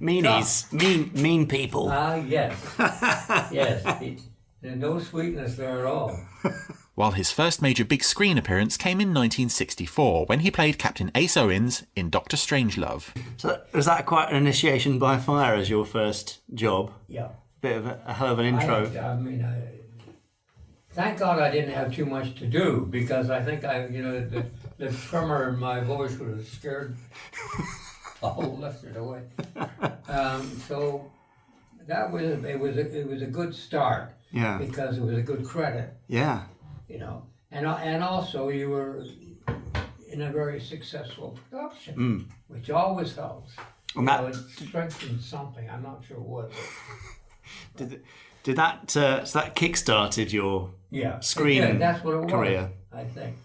meanies, tough. mean people. Yes, yes. There's no sweetness there at all. While his first major big screen appearance came in 1964 when he played Captain Ace Owens in Dr. Strangelove. So was that quite an initiation by fire as your first job? Yeah. Bit of a hell of an intro. Thank God I didn't have too much to do, because I think the tremor in my voice would have scared the whole listener away. So that was a good start. Yeah. Because it was a good credit. Yeah. And also you were in a very successful production, which always helps. And that it strengthens something. I'm not sure what. Did that so that kick-started your screen that's what it career? Was, I think.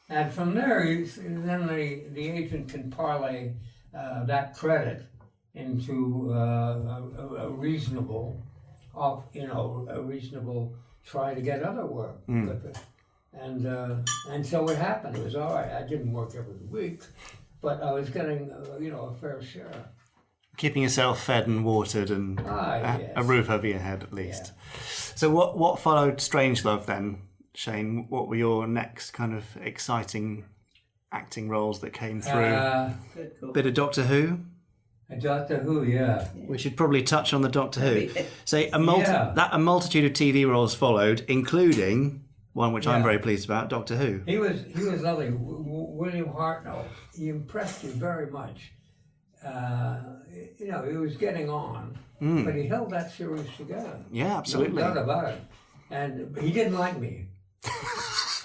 And from there, then the agent can parlay that credit into a reasonable try to get other work with it. And so it happened. It was all right. I didn't work every week, but I was getting a fair share. Keeping yourself fed and watered and a roof over your head at least. Yeah. So what followed Strangelove then, Shane? What were your next kind of exciting acting roles that came through? Bit of Doctor Who? Doctor Who, yeah. We should probably touch on the Doctor Who. So a multitude of TV roles followed, including one which I'm very pleased about, Doctor Who. He was lovely. William Hartnell. He impressed me very much. He was getting on, but he held that series together. Yeah, absolutely. No doubt about it. And he didn't like me.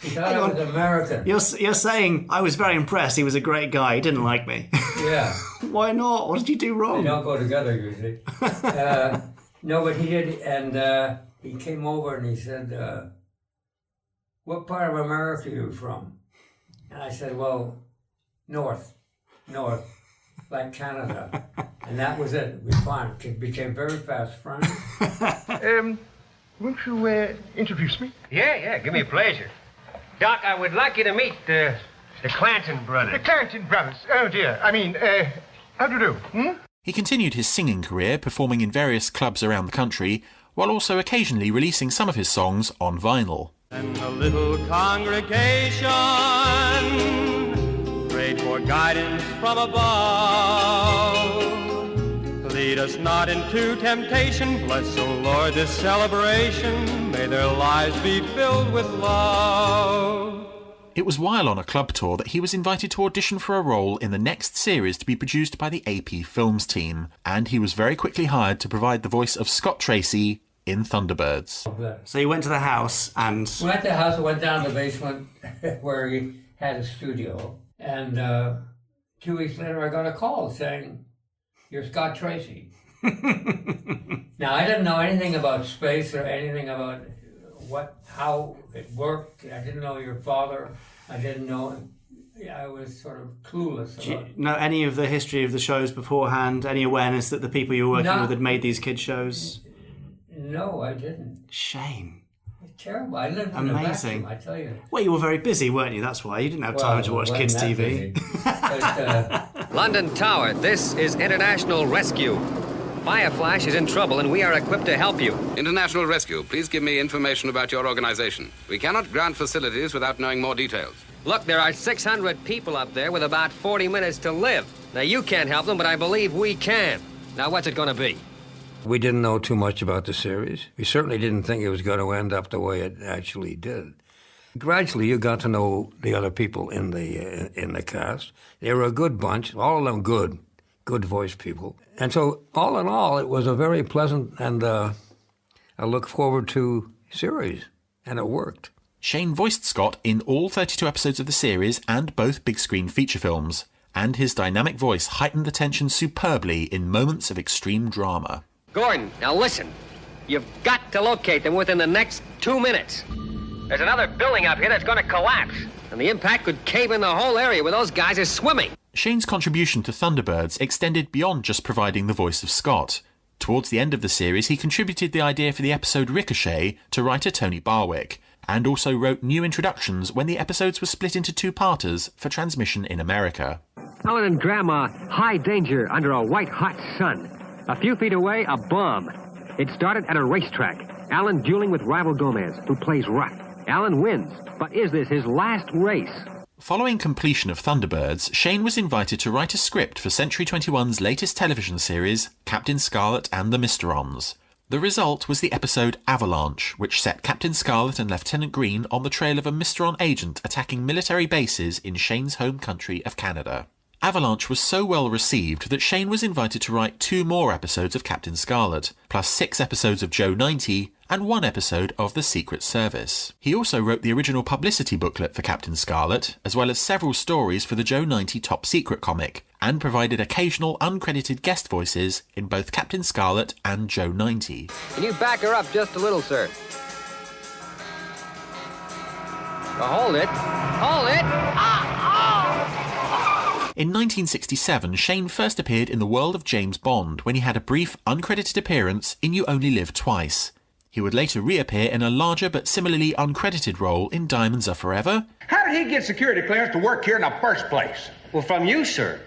He thought I was American. You're saying I was very impressed. He was a great guy. He didn't like me. Yeah. Why not? What did you do wrong? They don't go together usually. No, but he did, and he came over and he said, "What part of America are you from?" And I said, "Well, north, like Canada." And that was it. We became very fast friends. Won't you introduce me? Yeah, give me a pleasure. Doc, I would like you to meet the Clanton brothers. The Clanton brothers. Oh, dear. I mean, how do you do? He continued his singing career, performing in various clubs around the country, while also occasionally releasing some of his songs on vinyl. And the little congregation prayed for guidance from above. Lead us not into temptation, bless, O Lord, this celebration. May their lives be filled with love. It was while on a club tour that he was invited to audition for a role in the next series to be produced by the AP Films team, and he was very quickly hired to provide the voice of Scott Tracy in Thunderbirds. So you went to the house and... We went to the house and went down to the basement where he had a studio, and 2 weeks later I got a call saying, "You're Scott Tracy." Now, I didn't know anything about space or anything about how it worked. I didn't know your father. I didn't know. I was sort of clueless about it. Do you know any of the history of the shows beforehand? Any awareness that the people you were working with had made these kids shows? No, I didn't. Shame. It's terrible. I lived in a vacuum, I tell you. Well, you were very busy, weren't you? That's why. You didn't have time to watch kids' TV. London Tower, this is International Rescue. Fireflash is in trouble and we are equipped to help you. International Rescue, please give me information about your organization. We cannot grant facilities without knowing more details. Look, there are 600 people up there with about 40 minutes to live. Now, you can't help them, but I believe we can. Now, what's it going to be? We didn't know too much about the series. We certainly didn't think it was going to end up the way it actually did. Gradually, you got to know the other people in the cast. They were a good bunch, all of them good voice people. And so, all in all, it was a very pleasant and a look forward to series, and it worked. Shane voiced Scott in all 32 episodes of the series and both big screen feature films, and his dynamic voice heightened the tension superbly in moments of extreme drama. Gordon, now listen. You've got to locate them within the next 2 minutes. There's another building up here that's going to collapse, and the impact could cave in the whole area where those guys are swimming. Shane's contribution to Thunderbirds extended beyond just providing the voice of Scott. Towards the end of the series, he contributed the idea for the episode Ricochet to writer Tony Barwick, and also wrote new introductions when the episodes were split into two-parters for transmission in America. Alan and Grandma, high danger under a white-hot sun. A few feet away, a bomb. It started at a racetrack. Alan dueling with rival Gomez, who plays rough. Alan wins, but is this his last race? Following completion of Thunderbirds, Shane was invited to write a script for Century 21's latest television series, Captain Scarlet and the Mysterons. The result was the episode Avalanche, which set Captain Scarlet and Lieutenant Green on the trail of a Mysteron agent attacking military bases in Shane's home country of Canada. Avalanche was so well received that Shane was invited to write 2 more episodes of Captain Scarlet, plus 6 episodes of Joe 90, and 1 episode of The Secret Service. He also wrote the original publicity booklet for Captain Scarlet, as well as several stories for the Joe 90 Top Secret comic, and provided occasional uncredited guest voices in both Captain Scarlet and Joe 90. Can you back her up just a little, sir? Well, hold it. Hold it! In 1967, Shane first appeared in the world of James Bond when he had a brief, uncredited appearance in You Only Live Twice. He would later reappear in a larger but similarly uncredited role in Diamonds Are Forever. How did he get security clearance to work here in the first place? Well, from you, sir.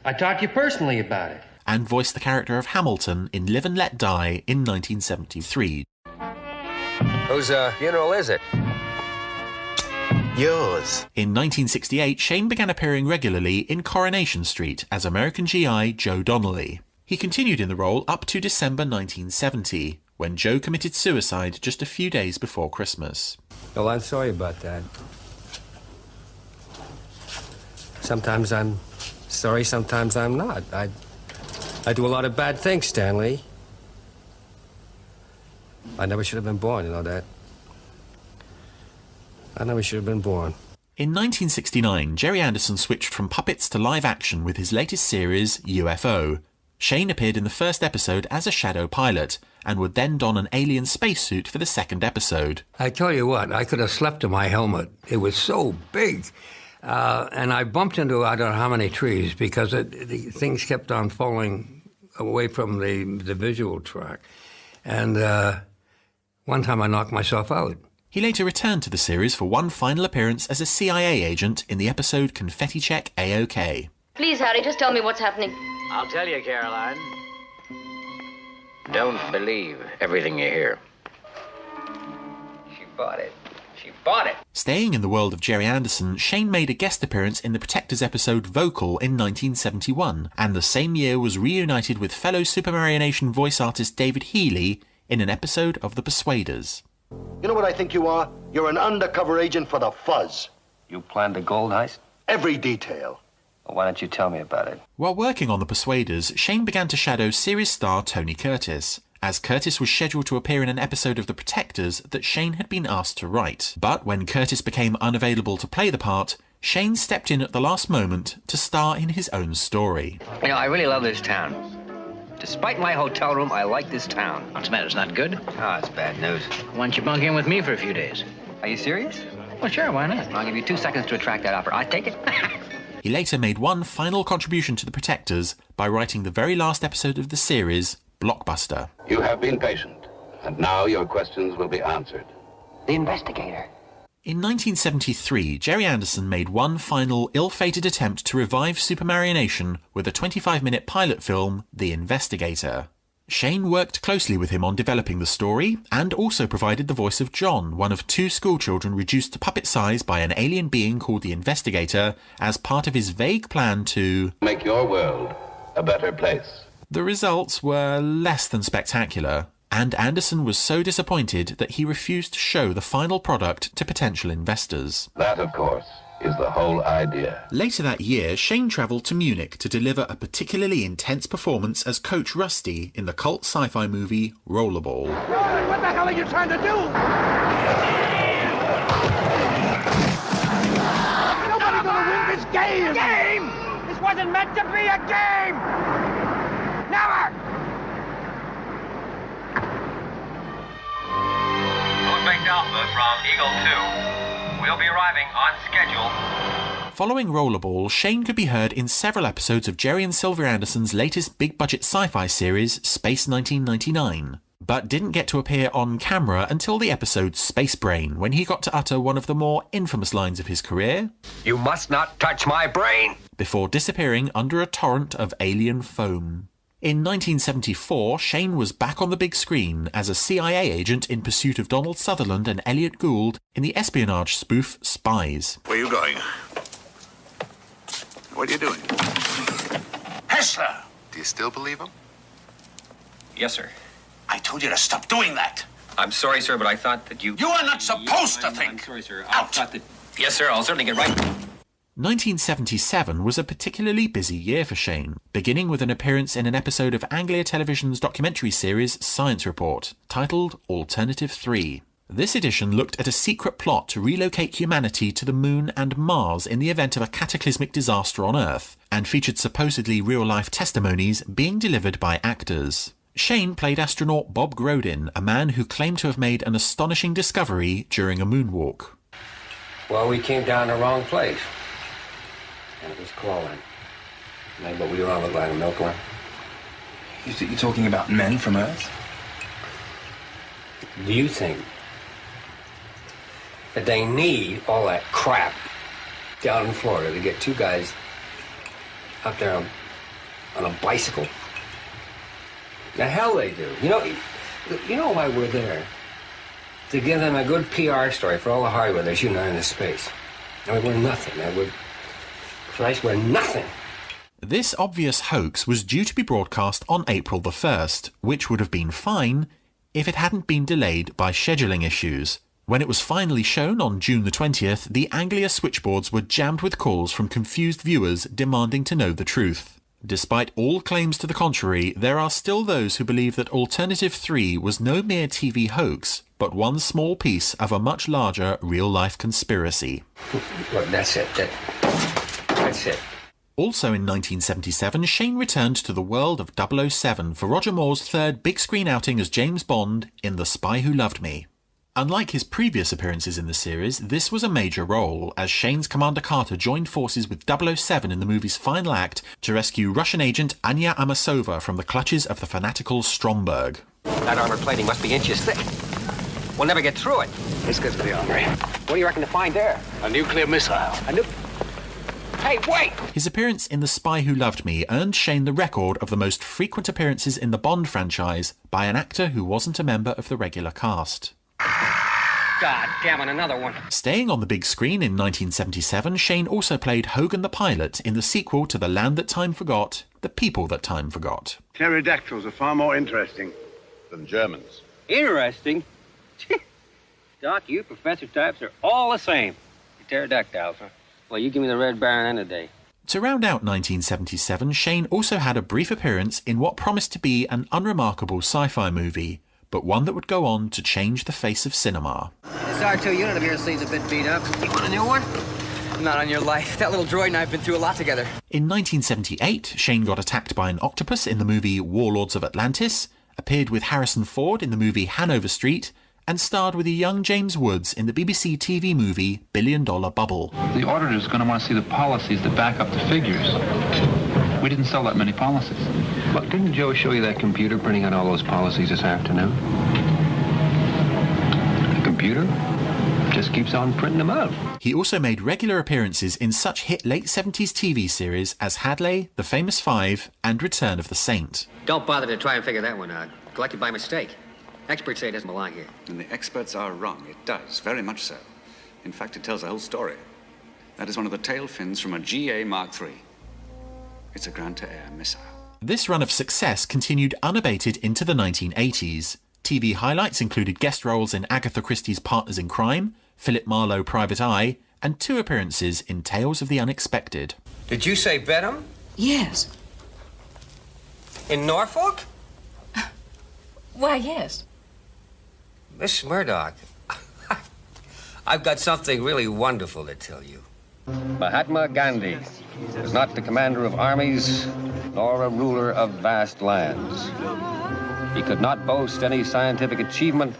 I talked to you personally about it. And voiced the character of Hamilton in Live and Let Die in 1973. Whose funeral is it? Yours. In 1968, Shane began appearing regularly in Coronation Street as American GI Joe Donnelly. He continued in the role up to December 1970, when Joe committed suicide just a few days before Christmas. Well, I'm sorry about that. Sometimes I'm sorry, sometimes I'm not. I do a lot of bad things, Stanley. I never should have been born, you know that. I never should have been born. In 1969, Gerry Anderson switched from puppets to live action with his latest series, UFO. Shane appeared in the first episode as a shadow pilot, and would then don an alien spacesuit for the second episode. I tell you what, I could have slept in my helmet. It was so big. And I bumped into I don't know how many trees because the things kept on falling away from the visual track. And one time I knocked myself out. He later returned to the series for one final appearance as a CIA agent in the episode Confetti Check A-OK. Please, Harry, just tell me what's happening. I'll tell you, Caroline. Don't believe everything you hear. She bought it. She bought it. Staying in the world of Gerry Anderson, Shane made a guest appearance in the Protectors episode Vocal in 1971, and the same year was reunited with fellow Supermarionation voice artist David Healy in an episode of The Persuaders. You know what I think you are? You're an undercover agent for the fuzz. You planned the gold heist? Every detail. Well, why don't you tell me about it? While working on The Persuaders, Shane began to shadow series star Tony Curtis, as Curtis was scheduled to appear in an episode of The Protectors that Shane had been asked to write. But when Curtis became unavailable to play the part, Shane stepped in at the last moment to star in his own story. You know, I really love this town. Despite my hotel room, I like this town. What's the matter? It's not good? Oh, it's bad news. Why don't you bunk in with me for a few days? Are you serious? Well, sure, why not? I'll give you 2 seconds to attract that offer. I take it. He later made one final contribution to The Protectors by writing the very last episode of the series, Blockbuster. You have been patient, and now your questions will be answered. The Investigator. In 1973, Gerry Anderson made one final ill-fated attempt to revive Supermarionation with a 25-minute pilot film, The Investigator. Shane worked closely with him on developing the story, and also provided the voice of John, one of 2 schoolchildren reduced to puppet size by an alien being called the Investigator, as part of his vague plan to make your world a better place. The results were less than spectacular, and Anderson was so disappointed that he refused to show the final product to potential investors. That, of course, is the whole idea. Later that year, Shane travelled to Munich to deliver a particularly intense performance as Coach Rusty in the cult sci-fi movie Rollerball. What the hell are you trying to do? Nobody's gonna win this game! Game? This wasn't meant to be a game! Never! Movement Alpha from Eagle 2. We'll be arriving on schedule. Following Rollerball, Shane could be heard in several episodes of Gerry and Sylvia Anderson's latest big-budget sci-fi series, Space 1999, but didn't get to appear on camera until the episode Space Brain, when he got to utter one of the more infamous lines of his career. You must not touch my brain! Before disappearing under a torrent of alien foam. In 1974, Shane was back on the big screen as a CIA agent in pursuit of Donald Sutherland and Elliot Gould in the espionage spoof Spies. Where are you going? What are you doing? Hessler! Do you still believe him? Yes, sir. I told you to stop doing that. I'm sorry, sir, but I thought that you... You are not supposed to think. I'm sorry, sir. I thought that... Yes, sir, I'll certainly get right. 1977 was a particularly busy year for Shane, beginning with an appearance in an episode of Anglia Television's documentary series Science Report, titled Alternative 3. This edition looked at a secret plot to relocate humanity to the Moon and Mars in the event of a cataclysmic disaster on Earth, and featured supposedly real-life testimonies being delivered by actors. Shane played astronaut Bob Grodin, a man who claimed to have made an astonishing discovery during a moonwalk. Well, we came down the wrong place. And it was crawling. But we were on the line of milk line. You're talking about men from Earth? Do you think that they need all that crap down in Florida to get two guys up there on a bicycle? The hell they do. You know why we're there? To give them a good PR story for all the hardware they're shooting out into space. I mean, we're nothing. Christ, we're nothing. This obvious hoax was due to be broadcast on April the 1st, which would have been fine if it hadn't been delayed by scheduling issues. When it was finally shown on June the 20th, the Anglia switchboards were jammed with calls from confused viewers demanding to know the truth. Despite all claims to the contrary, there are still those who believe that Alternative 3 was no mere TV hoax, but one small piece of a much larger real-life conspiracy. Look, that's it. That's it. Also in 1977, Shane returned to the world of 007 for Roger Moore's third big-screen outing as James Bond in The Spy Who Loved Me. Unlike his previous appearances in the series, this was a major role, as Shane's Commander Carter joined forces with 007 in the movie's final act to rescue Russian agent Anya Amasova from the clutches of the fanatical Stromberg. That armor plating must be inches thick. We'll never get through it. It's good for the armory. What do you reckon to find there? A nuclear missile. Hey, wait! His appearance in The Spy Who Loved Me earned Shane the record of the most frequent appearances in the Bond franchise by an actor who wasn't a member of the regular cast. God damn it, another one. Staying on the big screen in 1977, Shane also played Hogan the Pilot in the sequel to The Land That Time Forgot, The People That Time Forgot. Pterodactyls are far more interesting than Germans. Interesting? Doc, you professor types are all the same. Pterodactyls, huh? Well, you give me the Red Baron any day. To round out 1977, Shane also had a brief appearance in what promised to be an unremarkable sci-fi movie, but one that would go on to change the face of cinema. This R2 unit of yours seems a bit beat up. You want a new one? Not on your life. That little droid and I have been through a lot together. In 1978, Shane got attacked by an octopus in the movie Warlords of Atlantis, appeared with Harrison Ford in the movie Hanover Street, and starred with a young James Woods in the BBC TV movie $1 Billion Bubble. The auditor's going to want to see the policies that back up the figures. We didn't sell that many policies. Well, didn't Joe show you that computer printing out all those policies this afternoon? The computer just keeps on printing them out. He also made regular appearances in such hit late 70s TV series as Hadley, The Famous Five, and Return of the Saint. Don't bother to try and figure that one out. Collected by mistake. Experts say it doesn't belong here. And the experts are wrong. It does, very much so. In fact, it tells the whole story. That is one of the tail fins from a GA Mark III. It's a ground-to-air missile. This run of success continued unabated into the 1980s. TV highlights included guest roles in Agatha Christie's Partners in Crime, Philip Marlowe Private Eye, and 2 appearances in Tales of the Unexpected. Did you say Benham? Yes. In Norfolk? Why, yes. Miss Murdoch, I've got something really wonderful to tell you. Mahatma Gandhi was not the commander of armies, nor a ruler of vast lands. He could not boast any scientific achievement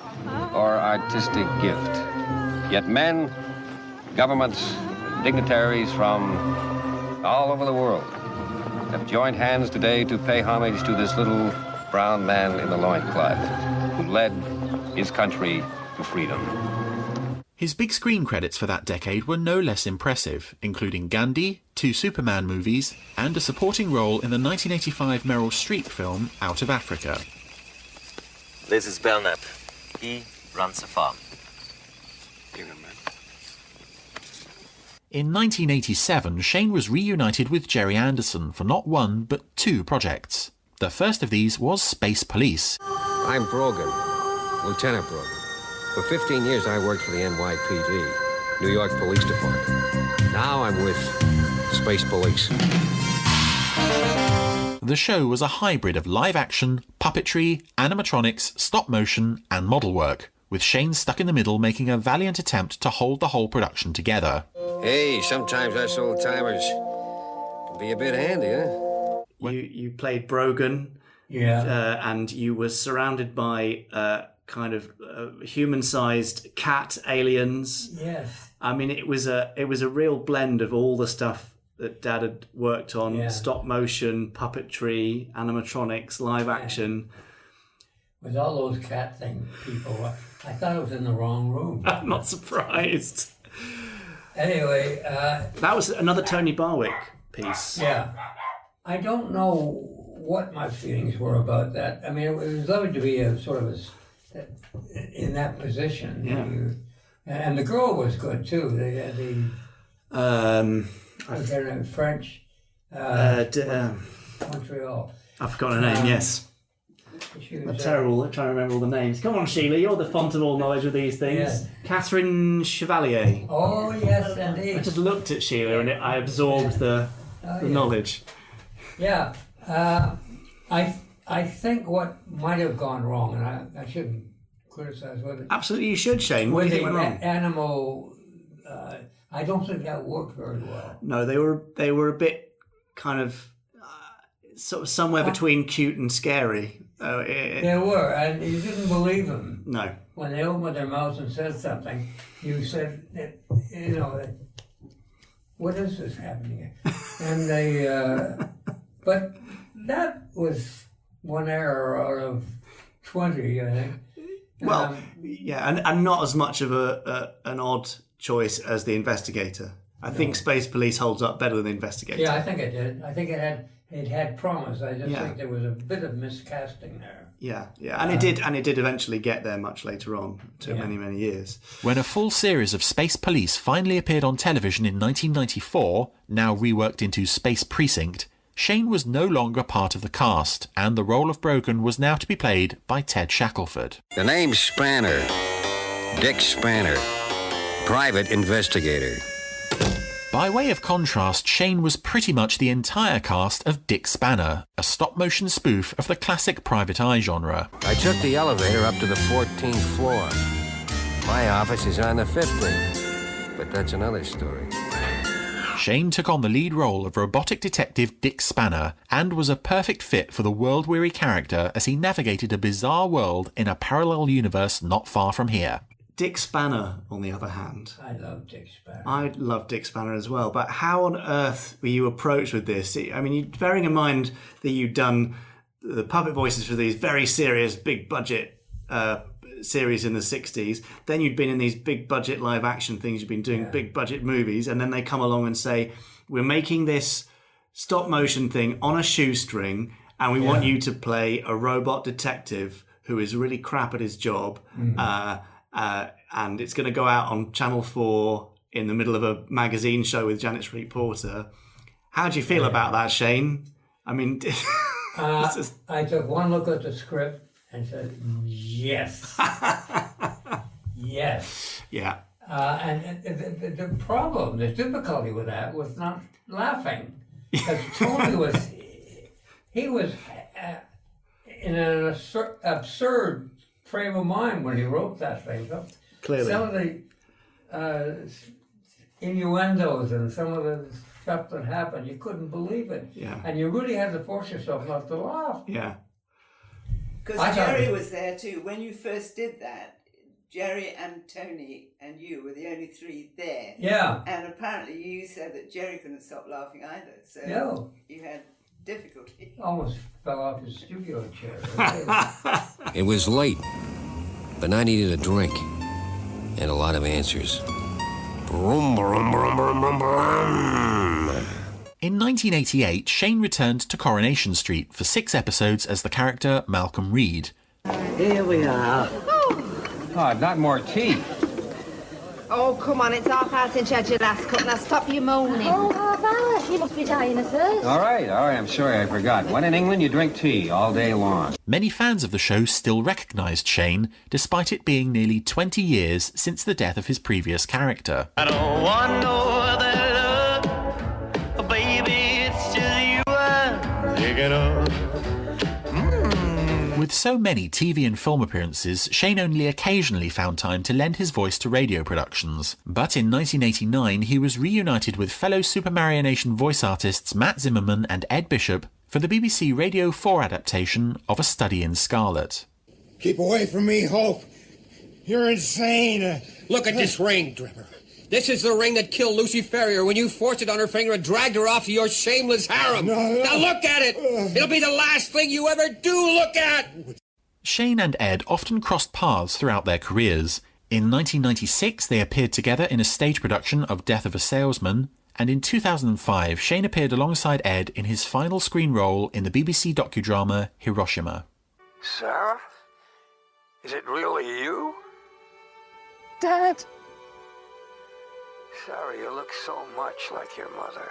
or artistic gift. Yet men, governments, Dignitaries from all over the world have joined hands today to pay homage to this little brown man in the loincloth who led his country to freedom. His big screen credits for that decade were no less impressive, including Gandhi, 2 Superman movies, and a supporting role in the 1985 Meryl Streep film Out of Africa. This is Belknap. He runs a farm. In 1987, Shane was reunited with Gerry Anderson for not one, but 2 projects. The first of these was Space Police. I'm Brogan, Lieutenant Brogan. For 15 years, I worked for the NYPD, New York Police Department. Now I'm with Space Police. The show was a hybrid of live action, puppetry, animatronics, stop motion, and model work, with Shane stuck in the middle making a valiant attempt to hold the whole production together. Hey, sometimes us old-timers can be a bit handy, huh? You played Brogan, and you were surrounded by kind of human-sized cat aliens. Yes. I mean, it was a real blend of all the stuff that Dad had worked on: stop motion, puppetry, animatronics, live action. With all those cat thing people, I thought I was in the wrong room. I'm not surprised. Anyway, that was another Tony Barwick piece. Yeah, I don't know what my feelings were about that. I mean, it was lovely to be a sort of in that position. Yeah. And the girl was good too. They had the French Montreal. I've forgotten her name. Yes. I'm terrible at trying to remember all the names. Come on, Sheila, you're the font of all knowledge of these things. Yeah. Catherine Chevalier. Oh, yes, indeed. I just looked at Sheila and I absorbed the knowledge. Yeah. I think what might have gone wrong, and I shouldn't criticize whether... Absolutely, you should, Shane. What do you think went wrong? Animal... I don't think that worked very well. No, they were a bit kind of... sort of somewhere between cute and scary. They were, and you didn't believe them. No. When they opened their mouths and said something, you said, what is this happening? And they, but that was one error out of 20, I think. Well, and not as much of an odd choice as The Investigator. I think Space Police holds up better than The Investigator. Yeah, I think it did. I think it had promise. I just think there was a bit of miscasting there. Yeah, and it did eventually get there much later on. It took many years. When a full series of Space Police finally appeared on television in 1994, now reworked into Space Precinct, Shane was no longer part of the cast, and the role of Brogan was now to be played by Ted Shackelford. The name's Spanner. Dick Spanner. Private investigator. By way of contrast, Shane was pretty much the entire cast of Dick Spanner, a stop-motion spoof of the classic private eye genre. I took the elevator up to the 14th floor. My office is on the 15th, but that's another story. Shane took on the lead role of robotic detective Dick Spanner and was a perfect fit for the world-weary character as he navigated a bizarre world in a parallel universe not far from here. Dick Spanner, on the other hand. I love Dick Spanner. I love Dick Spanner as well, but how on earth were you approached with this? I mean, bearing in mind that you'd done the puppet voices for these very serious, big-budget series in the 60s, then you'd been in these big-budget live-action things, you'd been doing big-budget movies, and then they come along and say, we're making this stop-motion thing on a shoestring, and we want you to play a robot detective who is really crap at his job, and it's going to go out on Channel 4 in the middle of a magazine show with Janet Street Porter. How do you feel about that, Shane? I mean... I took one look at the script and said, yes. Yes. Yeah. And the problem, the difficulty with that was not laughing. Because Tony was... He was in an absurd frame of mind when he wrote that thing. Clearly. Some of the innuendos and some of the stuff that happened, you couldn't believe it. Yeah. And you really had to force yourself not to laugh. Yeah. Because Gerry was there too. When you first did that, Gerry and Tony and you were the only three there. Yeah. And apparently you said that Gerry couldn't stop laughing either. So you had difficulty. Almost fell off his studio chair. It was late, but I needed a drink and a lot of answers. Brum, brum, brum, brum, brum, brum. In 1988, Shane returned to Coronation Street for 6 episodes as the character Malcolm Reed. Here we are. Oh, not more tea. Oh, come on, it's half past since you had your last cup. Now stop your moaning. Oh, half hour. You must be dying of thirst. All right, I'm sorry, I forgot. When in England, you drink tea all day long. Many fans of the show still recognised Shane, despite it being nearly 20 years since the death of his previous character. I don't want no other love, oh, baby, it's just you I'm thinking of. With so many TV and film appearances, Shane only occasionally found time to lend his voice to radio productions. But in 1989, he was reunited with fellow Super Mario Nation voice artists Matt Zimmerman and Ed Bishop for the BBC Radio 4 adaptation of A Study in Scarlet. Keep away from me, Hope. You're insane. Look at this ring, Drimmer. This is the ring that killed Lucy Ferrier when you forced it on her finger and dragged her off to your shameless harem. No. Now look at it. It'll be the last thing you ever do look at. Shane and Ed often crossed paths throughout their careers. In 1996, they appeared together in a stage production of Death of a Salesman, and in 2005, Shane appeared alongside Ed in his final screen role in the BBC docudrama Hiroshima. Sarah? Is it really you? Dad. Sarah, you look so much like your mother.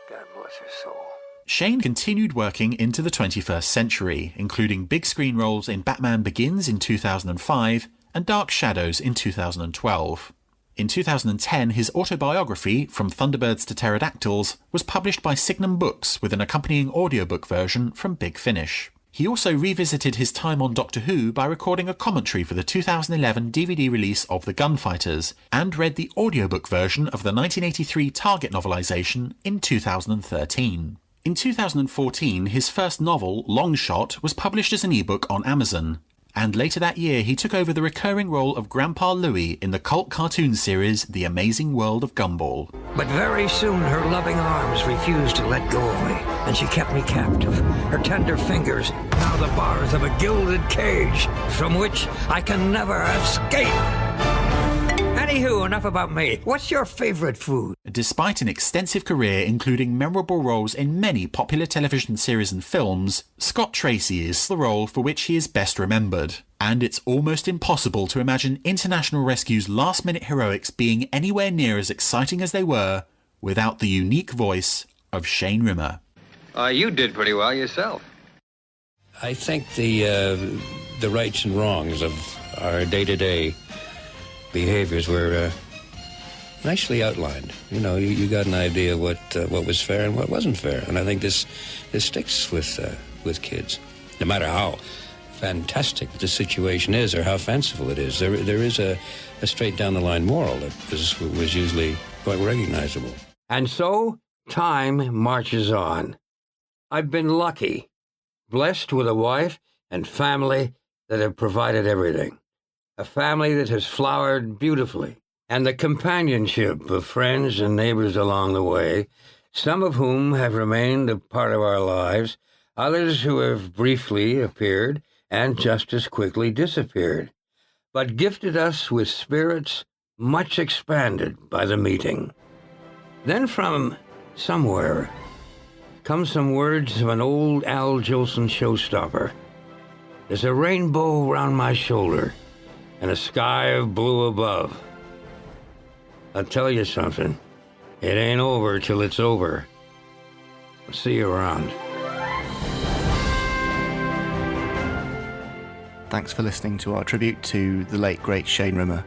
God bless her soul. Shane continued working into the 21st century, including big screen roles in Batman Begins in 2005 and Dark Shadows in 2012. In 2010, his autobiography, From Thunderbirds to Pterodactyls, was published by Signum Books with an accompanying audiobook version from Big Finish. He also revisited his time on Doctor Who by recording a commentary for the 2011 DVD release of The Gunfighters, and read the audiobook version of the 1983 Target novelisation in 2013. In 2014, his first novel, Long Shot, was published as an ebook on Amazon, and later that year he took over the recurring role of Grandpa Louie in the cult cartoon series The Amazing World of Gumball. But very soon her loving arms refused to let go of me, and she kept me captive. Her tender fingers, now the bars of a gilded cage, from which I can never escape. Anywho, enough about me. What's your favourite food? Despite an extensive career including memorable roles in many popular television series and films, Scott Tracy is the role for which he is best remembered. And it's almost impossible to imagine International Rescue's last-minute heroics being anywhere near as exciting as they were without the unique voice of Shane Rimmer. You did pretty well yourself. I think the rights and wrongs of our day-to-day behaviors were nicely outlined. You know, you got an idea what was fair and what wasn't fair, and I think this sticks with kids, no matter how fantastic the situation is or how fanciful it is. There is a straight down the line moral that was usually quite recognizable. And so time marches on. I've been lucky, blessed with a wife and family that have provided everything. A family that has flowered beautifully, and the companionship of friends and neighbors along the way, some of whom have remained a part of our lives, others who have briefly appeared and just as quickly disappeared, but gifted us with spirits much expanded by the meeting. Then from somewhere come some words of an old Al Jolson showstopper. There's a rainbow round my shoulder, and a sky of blue above. I'll tell you something. It ain't over till it's over. I'll see you around. Thanks for listening to our tribute to the late great Shane Rimmer.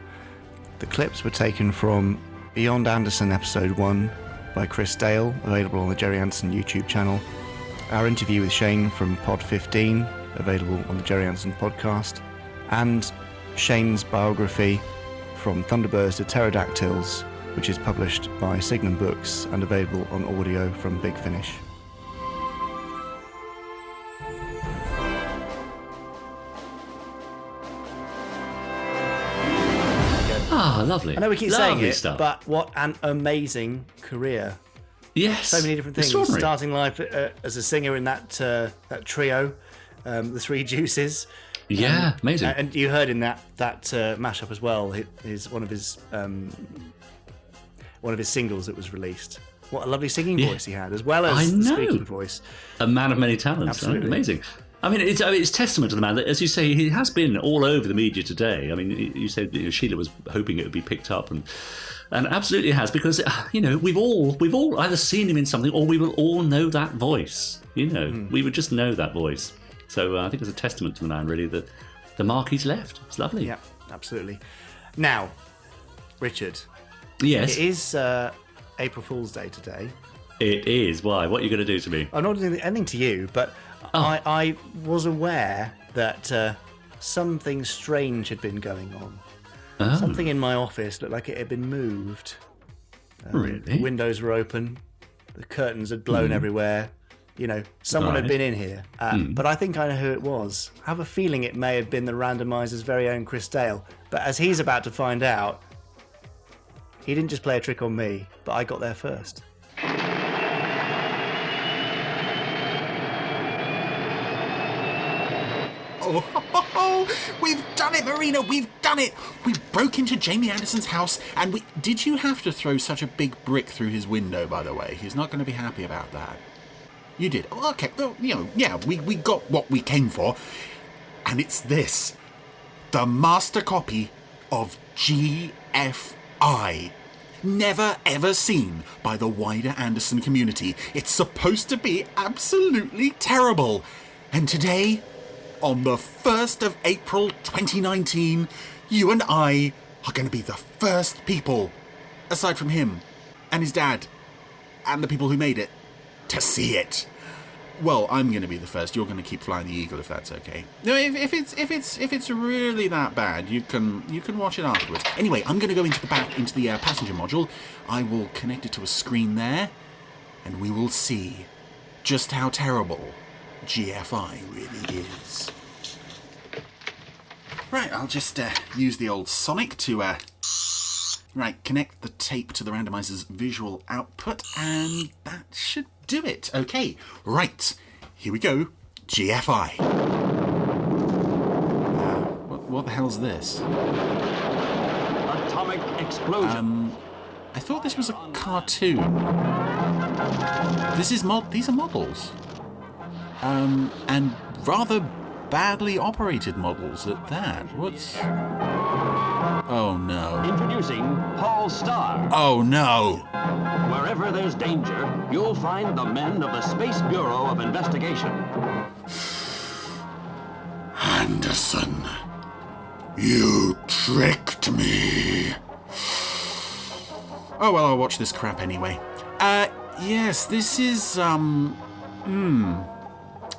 The clips were taken from Beyond Anderson Episode 1 by Chris Dale, available on the Gerry Anderson YouTube channel. Our interview with Shane from Pod 15, available on the Gerry Anderson podcast. And Shane's biography, From Thunderbirds to Pterodactyls, which is published by Signum Books and available on audio from Big Finish. Ah, lovely. I know we keep Lovely saying it, stuff. but what an amazing career. Yes. So many different things. Extraordinary. Starting life as a singer in that trio, the Three Juices. Yeah, amazing. And you heard in that mashup as well. His one of his singles that was released. What a lovely singing voice he had, as well as the speaking voice. A man of many talents. Absolutely. Amazing. I mean, it's testament to the man that, as you say, he has been all over the media today. I mean, you said Sheila was hoping it would be picked up, and absolutely has, because we've all either seen him in something, or we will all know that voice. We would just know that voice. So I think it's a testament to the man, really, that the mark he's left. It's lovely. Yeah, absolutely. Now, Richard. Yes. It is April Fool's Day today. It is. Why? What are you going to do to me? I'm not doing anything to you, but I was aware that something strange had been going on. Oh. Something in my office looked like it had been moved. Really? The windows were open. The curtains had blown everywhere. Someone had been in here. But I think I know who it was. I have a feeling it may have been the Randomiser's very own Chris Dale. But as he's about to find out, he didn't just play a trick on me, but I got there first. Oh, we've done it, Marina, we've done it! We broke into Jamie Anderson's house, and did you have to throw such a big brick through his window, by the way? He's not going to be happy about that. You did. Oh, okay, well, we got what we came for, and it's this. The master copy of GFI. Never ever seen by the wider Anderson community. It's supposed to be absolutely terrible. And today, on the 1st of April 2019, you and I are going to be the first people, aside from him and his dad and the people who made it, to see it. Well, I'm going to be the first. You're going to keep flying the eagle, if that's okay. No, if it's really that bad, you can watch it afterwards. Anyway, I'm going to go into the passenger module. I will connect it to a screen there, and we will see just how terrible GFI really is. Right, I'll just use the old Sonic to connect the tape to the Randomiser's visual output, and that should do it. Okay, right, here we go. GFI. What the hell's this? Atomic explosion. I thought this was a cartoon. These are models. And rather badly operated models at that. What's... Oh no. Introducing Paul Star. Oh no. Wherever there's danger, you'll find the men of the Space Bureau of Investigation. Anderson, you tricked me. Oh well, I'll watch this crap anyway. Yes, this is,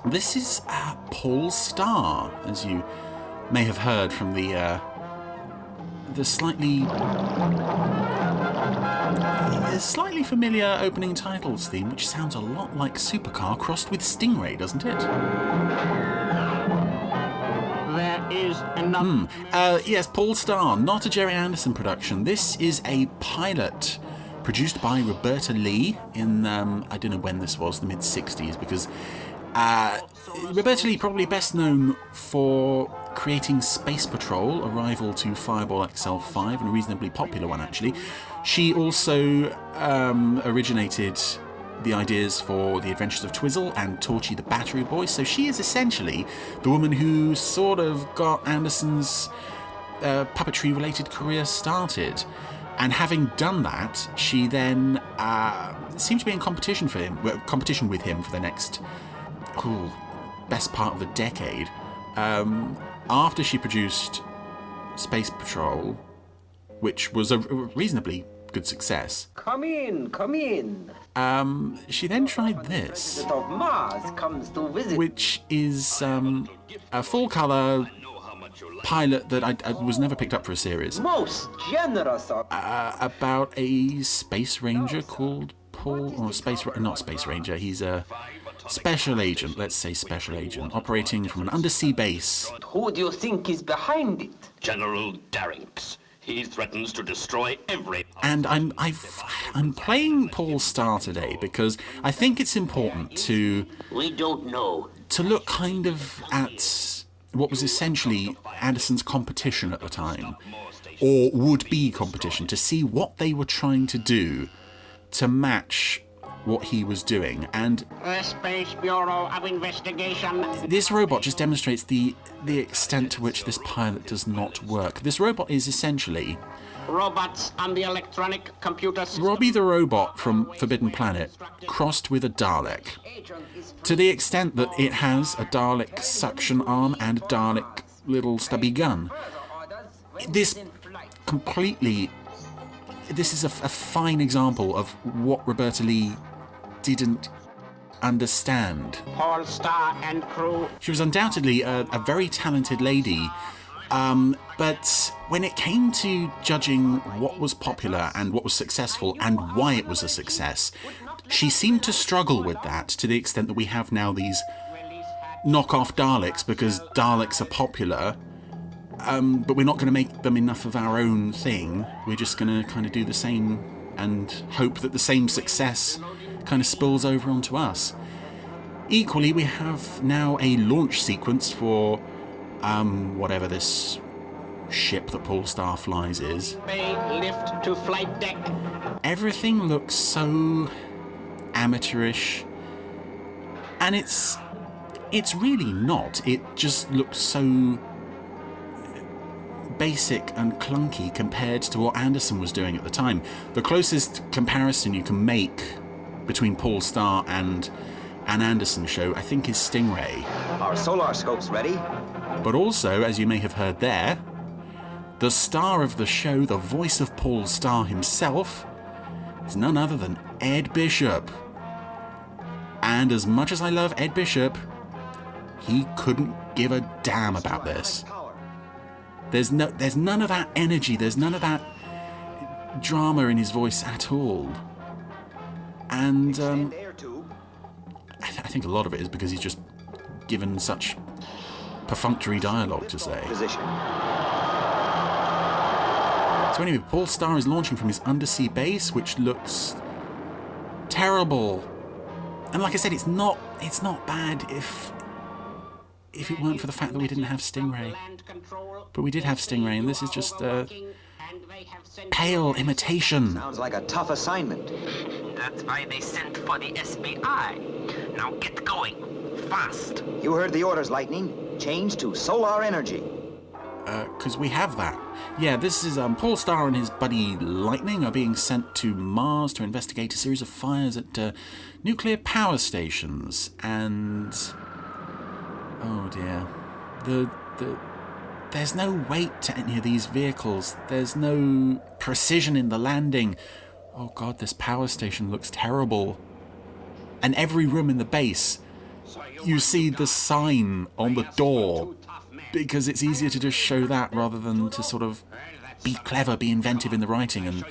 This is Paul Star, as you may have heard from the slightly familiar opening titles theme, which sounds a lot like Supercar crossed with Stingray, doesn't it? There is enough. Yes, Paul Star, not a Gerry Anderson production. This is a pilot produced by Roberta Lee in, I don't know when this was, the mid-60s, because Roberta Lee probably best known for creating Space Patrol, a rival to Fireball XL5, and a reasonably popular one, actually. She also originated the ideas for The Adventures of Twizzle and Torchy the Battery Boy, so she is essentially the woman who sort of got Anderson's puppetry-related career started. And having done that, she then seemed to be in competition with him for the next best part of the decade. After she produced Space Patrol, which was a reasonably good success. Come in, come in. She then tried this, Of Mars comes to visit. which is a full-colour pilot that I was never picked up for a series. Most generous of... About a space ranger called Paul, or not Space Ranger, he's a special agent, let's say special agent, operating from an undersea base. Who do you think is behind it? General Darrinx. He threatens to destroy every... And I'm playing Paul Star today because I think it's important to We don't know. to look kind of at what was essentially Anderson's competition at the time, or would-be competition, to see what they were trying to do to match what he was doing. And The Space Bureau of Investigation. this robot just demonstrates the extent to which this pilot does not work. This robot is essentially Robots on the electronic computer system. Robbie the robot from Forbidden Planet crossed with a Dalek, to the extent that it has a Dalek suction arm and a Dalek little stubby gun. This is a fine example of what Roberta Lee didn't understand. Paul Star and crew. She was undoubtedly a very talented lady, but when it came to judging what was popular and what was successful and why it was a success, she seemed to struggle with that, to the extent that we have now these knockoff Daleks because Daleks are popular, but we're not going to make them enough of our own thing. We're just going to kind of do the same and hope that the same success kind of spills over onto us. Equally, we have now a launch sequence for whatever this ship that Paul Star flies is. Bay lift to flight deck. Everything looks so amateurish, and it's really not. It just looks so basic and clunky compared to what Anderson was doing at the time. The closest comparison you can make between Paul Star and an Anderson show, I think, is Stingray. Our solar scope's ready. But also, as you may have heard there, the star of the show, the voice of Paul Star himself, is none other than Ed Bishop. And as much as I love Ed Bishop, he couldn't give a damn about this. There's none of that energy, there's none of that drama in his voice at all. And I think a lot of it is because he's just given such perfunctory dialogue to say. So anyway, Paul Star is launching from his undersea base, which looks terrible. And like I said, it's not bad if it weren't for the fact that we didn't have Stingray. But we did have Stingray, and this is just a pale imitation. Sounds like a tough assignment. That's why they sent for the SBI. Now get going. Fast. You heard the orders, Lightning. Change to solar energy. Because we have that. Yeah, this is Paul Star and his buddy Lightning are being sent to Mars to investigate a series of fires at nuclear power stations. And oh dear, there's no weight to any of these vehicles. There's no precision in the landing. Oh god, this power station looks terrible. And every room in the base, you see the sign on the door, because it's easier to just show that rather than to sort of be clever, be inventive in the writing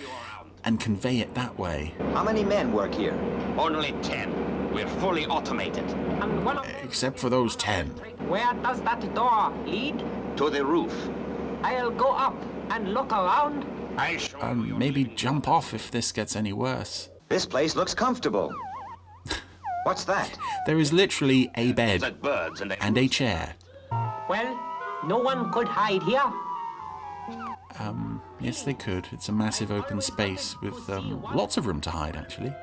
and convey it that way. How many men work here? Only 10. We're fully automated. Except for those 10. Where does that door lead? To the roof. I'll go up and look around. Maybe jump off if this gets any worse. This place looks comfortable. What's that? There is literally a bed and a chair. Well, no one could hide here. Yes, they could. It's a massive open space with lots of room to hide, actually.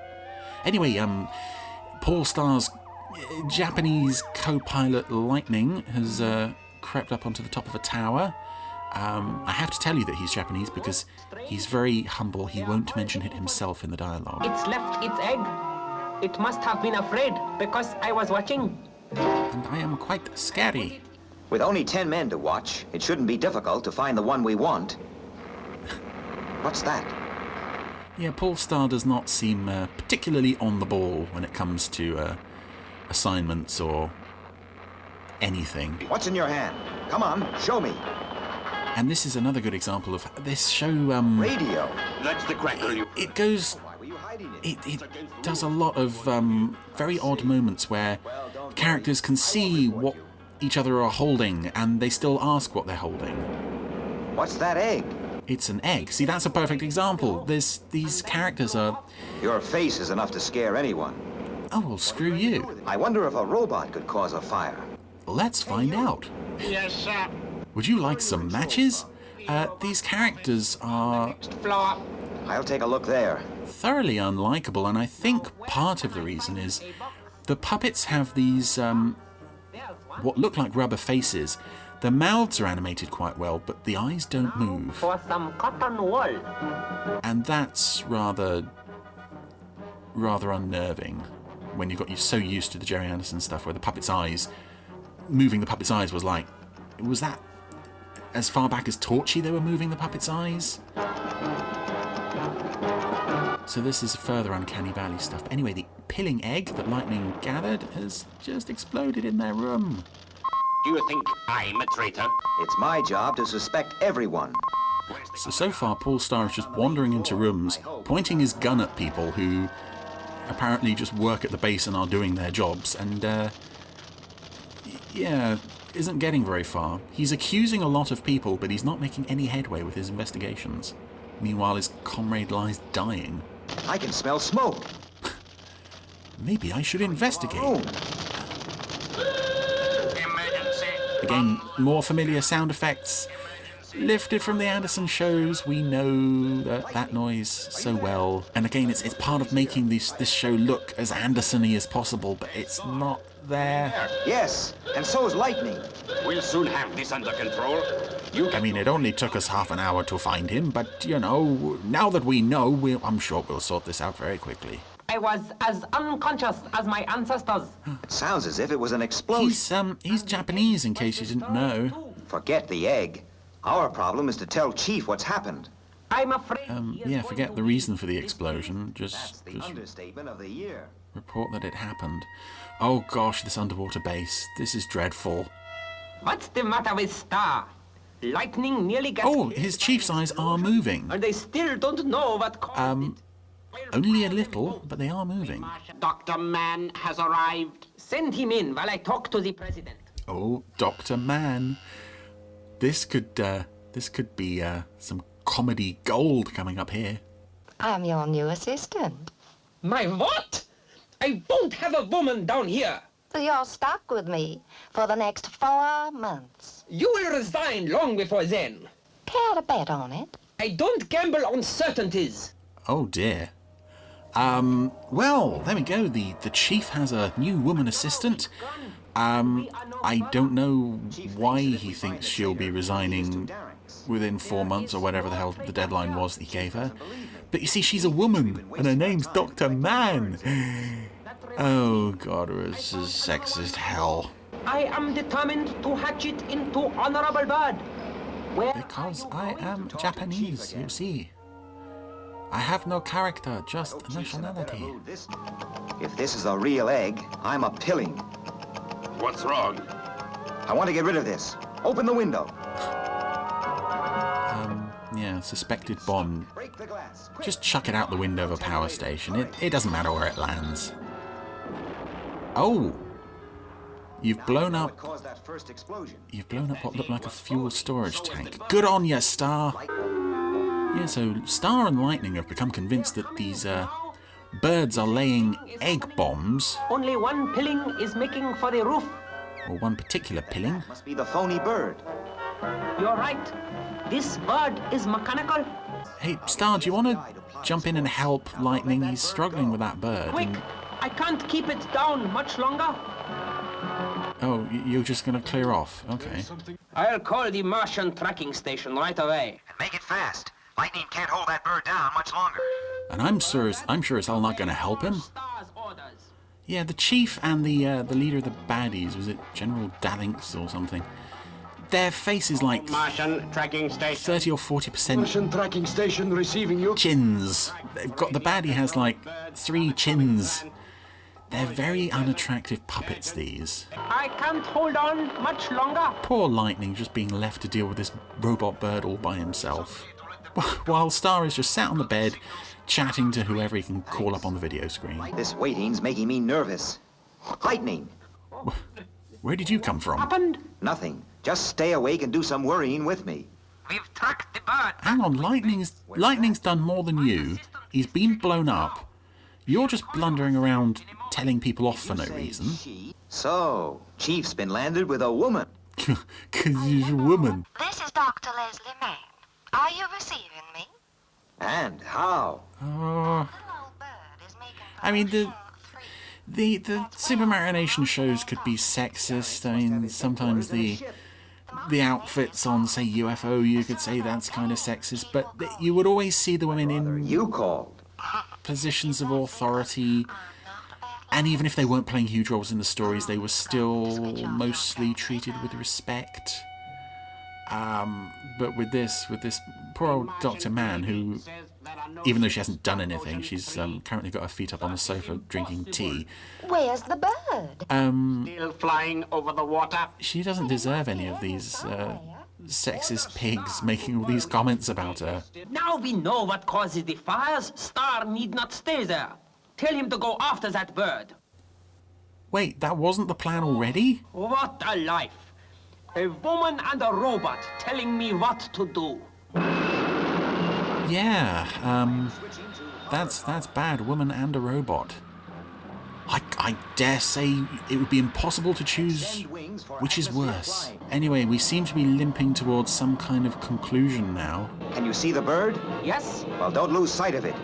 Anyway, Paul Star's Japanese co-pilot Lightning has crept up onto the top of a tower. I have to tell you that he's Japanese because he's very humble. He won't mention it himself in the dialogue. It's left its egg. It must have been afraid because I was watching. And I am quite scary. With only 10 men to watch, it shouldn't be difficult to find the one we want. What's that? Yeah, Paul Star does not seem particularly on the ball when it comes to assignments or anything. What's in your hand? Come on, show me. And this is another good example of this show. Radio. That's the cracker. It goes. It does a lot of very odd moments where characters can see what each other are holding, and they still ask what they're holding. What's that egg? It's an egg. See, that's a perfect example. These characters are... Your face is enough to scare anyone. Oh, well, screw you. I wonder if a robot could cause a fire. Let's find out. Yes, sir. Would you like some matches? These characters are... I'll take a look there. Thoroughly unlikable, and I think part of the reason is the puppets have these, what look like rubber faces. The mouths are animated quite well, but the eyes don't move. For some cotton wool. And that's rather unnerving when you're so used to the Gerry Anderson stuff where the puppet's eyes, moving the puppet's eyes was like, was that as far back as Torchy they were moving the puppet's eyes? So this is further Uncanny Valley stuff. But anyway, the pilling egg that Lightning gathered has just exploded in their room. Do you think I'm a traitor? It's my job to suspect everyone. So far, Paul Starr is just wandering into rooms, pointing his gun at people who apparently just work at the base and are doing their jobs, and, yeah, isn't getting very far. He's accusing a lot of people, but he's not making any headway with his investigations. Meanwhile, his comrade lies dying. I can smell smoke. Maybe I should investigate. Again, more familiar sound effects. Lifted from the Anderson shows, we know that noise so well. And again, it's part of making this show look as Anderson-y as possible, but it's not there. Yes, and so is Lightning. We'll soon have this under control. I mean, it only took us half an hour to find him, but, you know, now that we know, I'm sure we'll sort this out very quickly. I was as unconscious as my ancestors. It sounds as if it was an explosion. He's Japanese, in case you didn't know. Forget the egg. Our problem is to tell Chief what's happened. I'm afraid. Yeah, forget the reason for the explosion. Just Understatement of the year. report that it happened. Oh gosh, this underwater base. This is dreadful. What's the matter with Star? Lightning nearly got... Oh, his chief's eyes are moving. And they still don't know what caused it. Only a little, but they are moving. Dr. Mann has arrived. Send him in while I talk to the president. Oh, Dr. Mann. This could be some comedy gold coming up here. I'm your new assistant. My what? I won't have a woman down here. So you're stuck with me for the next 4 months. You will resign long before then. Care to bet on it? I don't gamble on certainties. Oh dear. Well, there we go. The chief has a new woman assistant. I don't know why he thinks she'll be resigning within 4 months or whatever the hell the deadline was that he gave her. But you see, she's a woman, and her name's Dr. Mann. Oh god, this is sexist hell. I am determined to hatch it into honorable bird. Because I am Japanese, you see. I have no character, just nationality. If this is a real egg, I'm a pilling. What's wrong? I want to get rid of this. Open the window. Yeah, suspected bomb. Just chuck it out the window of a power station. It doesn't matter where it lands. Oh! You've blown up what looked like a fuel storage tank. Good on ya, Star! Yeah, so Star and Lightning have become convinced that these birds are laying egg bombs. Only one pilling is making for the roof. Or one particular pilling. Must be the phony bird. You're right. This bird is mechanical. Hey, Star, do you want to jump in and help Lightning? He's struggling with that bird. Quick! I can't keep it down much longer. Oh, you're just going to clear off? Okay. I'll call the Martian tracking station right away. And make it fast. Lightning can't hold that bird down much longer. And I'm sure as hell not going to help him. Yeah, the chief and the leader of the baddies, was it General Dallinks or something? Their face is like Martian tracking station. 30 or 40% Martian tracking station receiving you. chins. The baddie has like 3 chins. They're very unattractive puppets, these. I can't hold on much longer. Poor Lightning just being left to deal with this robot bird all by himself. While Star is just sat on the bed, chatting to whoever he can call up on the video screen. This waiting's making me nervous. Lightning! Where did you come from? Happened? Nothing. Just stay awake and do some worrying with me. We've tracked the bird. Hang on, Lightning's done more than you. He's been blown up. You're just blundering around telling people off for no reason. So, Chief's been landed with a woman. Because he's a woman. This is Dr. Leslie Mann. Are you receiving me? And how? I mean, the Super Marination shows could be sexist. I mean, sometimes the outfits on, say, UFO, you could say that's kind of sexist, but you would always see the women in positions of authority, and even if they weren't playing huge roles in the stories, they were still mostly treated with respect. But with this poor old Dr. Mann, who, even though she hasn't done anything, she's currently got her feet up on the sofa drinking tea. Where's the bird? Still flying over the water. She doesn't deserve any of these sexist pigs making all these comments about her. Now we know what causes the fires. Star need not stay there. Tell him to go after that bird. Wait, that wasn't the plan already? What a life. A woman and a robot telling me what to do. Yeah, that's bad. Woman and a robot. I dare say it would be impossible to choose which is worse. Anyway, we seem to be limping towards some kind of conclusion now. Can you see the bird? Yes. Well, don't lose sight of it.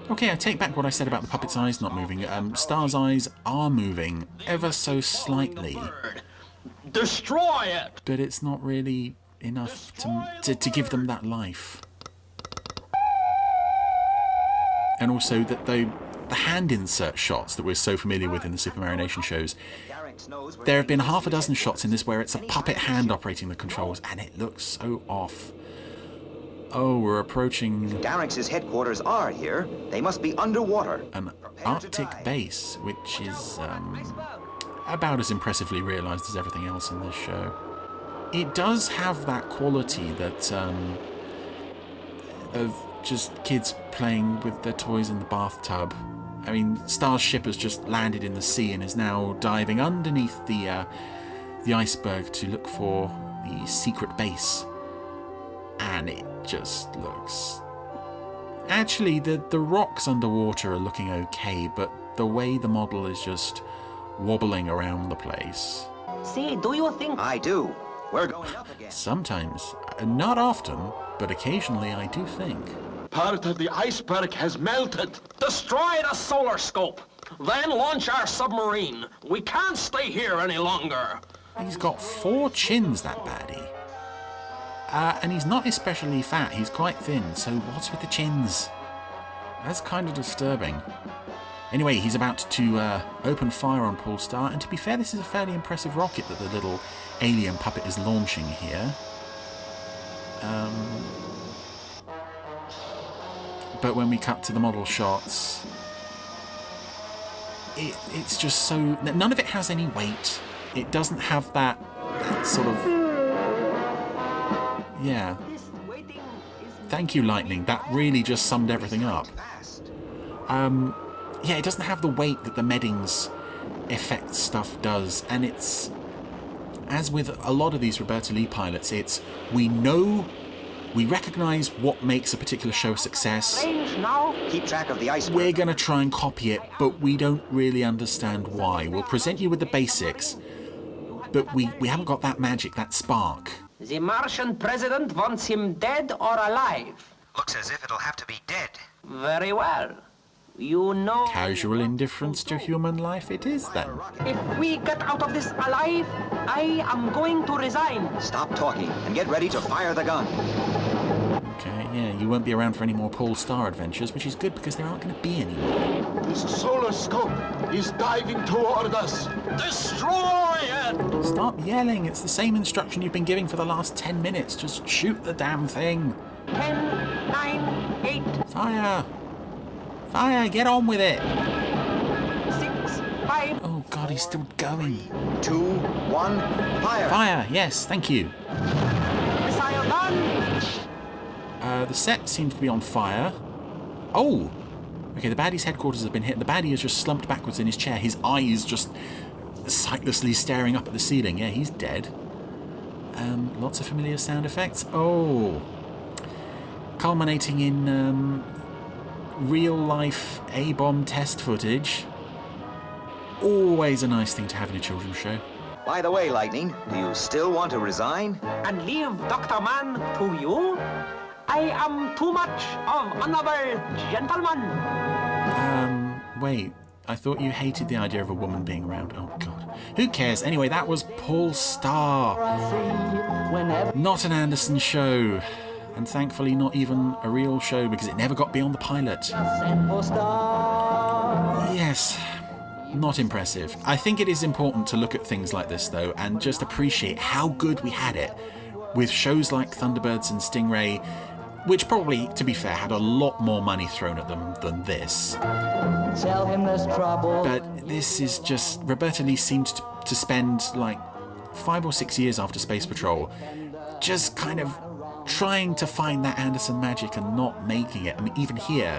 Okay, I take back what I said about the puppet's eyes not moving. Star's eyes are moving, ever so slightly. Destroy it! But it's not really enough to give them that life. And also that the hand insert shots that we're so familiar with in the Super Marination shows, there have been half a dozen shots in this where it's a puppet hand operating the controls, and it looks so off. Oh, we're approaching... Garrix's headquarters are here. They must be underwater. An Arctic base, which is about as impressively realised as everything else in this show. It does have that quality that of just kids playing with their toys in the bathtub. I mean, Star's ship has just landed in the sea and is now diving underneath the iceberg to look for the secret base. And it just looks... Actually, the rocks underwater are looking okay, but the way the model is just wobbling around the place... See, do you think... I do. We're going up again. Sometimes. Not often, but occasionally I do think. Part of the iceberg has melted. Destroy the solar scope. Then launch our submarine. We can't stay here any longer. He's got 4 chins, that baddie. And he's not especially fat, he's quite thin, so what's with the chins? That's kind of disturbing. Anyway, he's about to open fire on Polestar, and to be fair, this is a fairly impressive rocket that the little alien puppet is launching here. But when we cut to the model shots, it's just so... None of it has any weight. It doesn't have that sort of... Yeah. Thank you, Lightning. That really just summed everything up. Yeah, it doesn't have the weight that the Meddings effect stuff does, and it's... As with a lot of these Roberta Lee pilots, it's... We recognise what makes a particular show a success. Keep track of the iceberg. We're going to try and copy it, but we don't really understand why. We'll present you with the basics, but we haven't got that magic, that spark. The Martian president wants him dead or alive. Looks as if it'll have to be dead. Very well. You know... Casual indifference to human life it is, then. If we get out of this alive, I am going to resign. Stop talking and get ready to fire the gun. Okay, yeah, you won't be around for any more Polestar adventures, which is good because there aren't going to be any more. This solar scope is diving toward us. Destroy it! Stop yelling. It's the same instruction you've been giving for the last 10 minutes. Just shoot the damn thing. 10, 9, 8... Fire! Fire! Get on with it! 6, 5... Oh god, he's still going. 2, 1, fire! Fire! Yes, thank you. Missile done! The set seems to be on fire. Oh! Okay, the baddie's headquarters have been hit. The baddie is just slumped backwards in his chair. His eyes just sightlessly staring up at the ceiling. Yeah, he's dead. Lots of familiar sound effects. Oh, culminating in real-life A-bomb test footage. Always a nice thing to have in a children's show. By the way, Lightning, do you still want to resign? And leave Dr. Man to you? I am too much of another gentleman. Wait. I thought you hated the idea of a woman being around. Oh, God. Who cares? Anyway, that was Paul Starr. Not an Anderson show. And thankfully not even a real show because it never got beyond the pilot. Yes. Not impressive. I think it is important to look at things like this, though, and just appreciate how good we had it with shows like Thunderbirds and Stingray, which probably, to be fair, had a lot more money thrown at them than this. Tell him there's trouble. But this is just... Roberta Lee seemed to spend, like, 5 or 6 years after Space Patrol just kind of trying to find that Anderson magic and not making it. I mean, even here,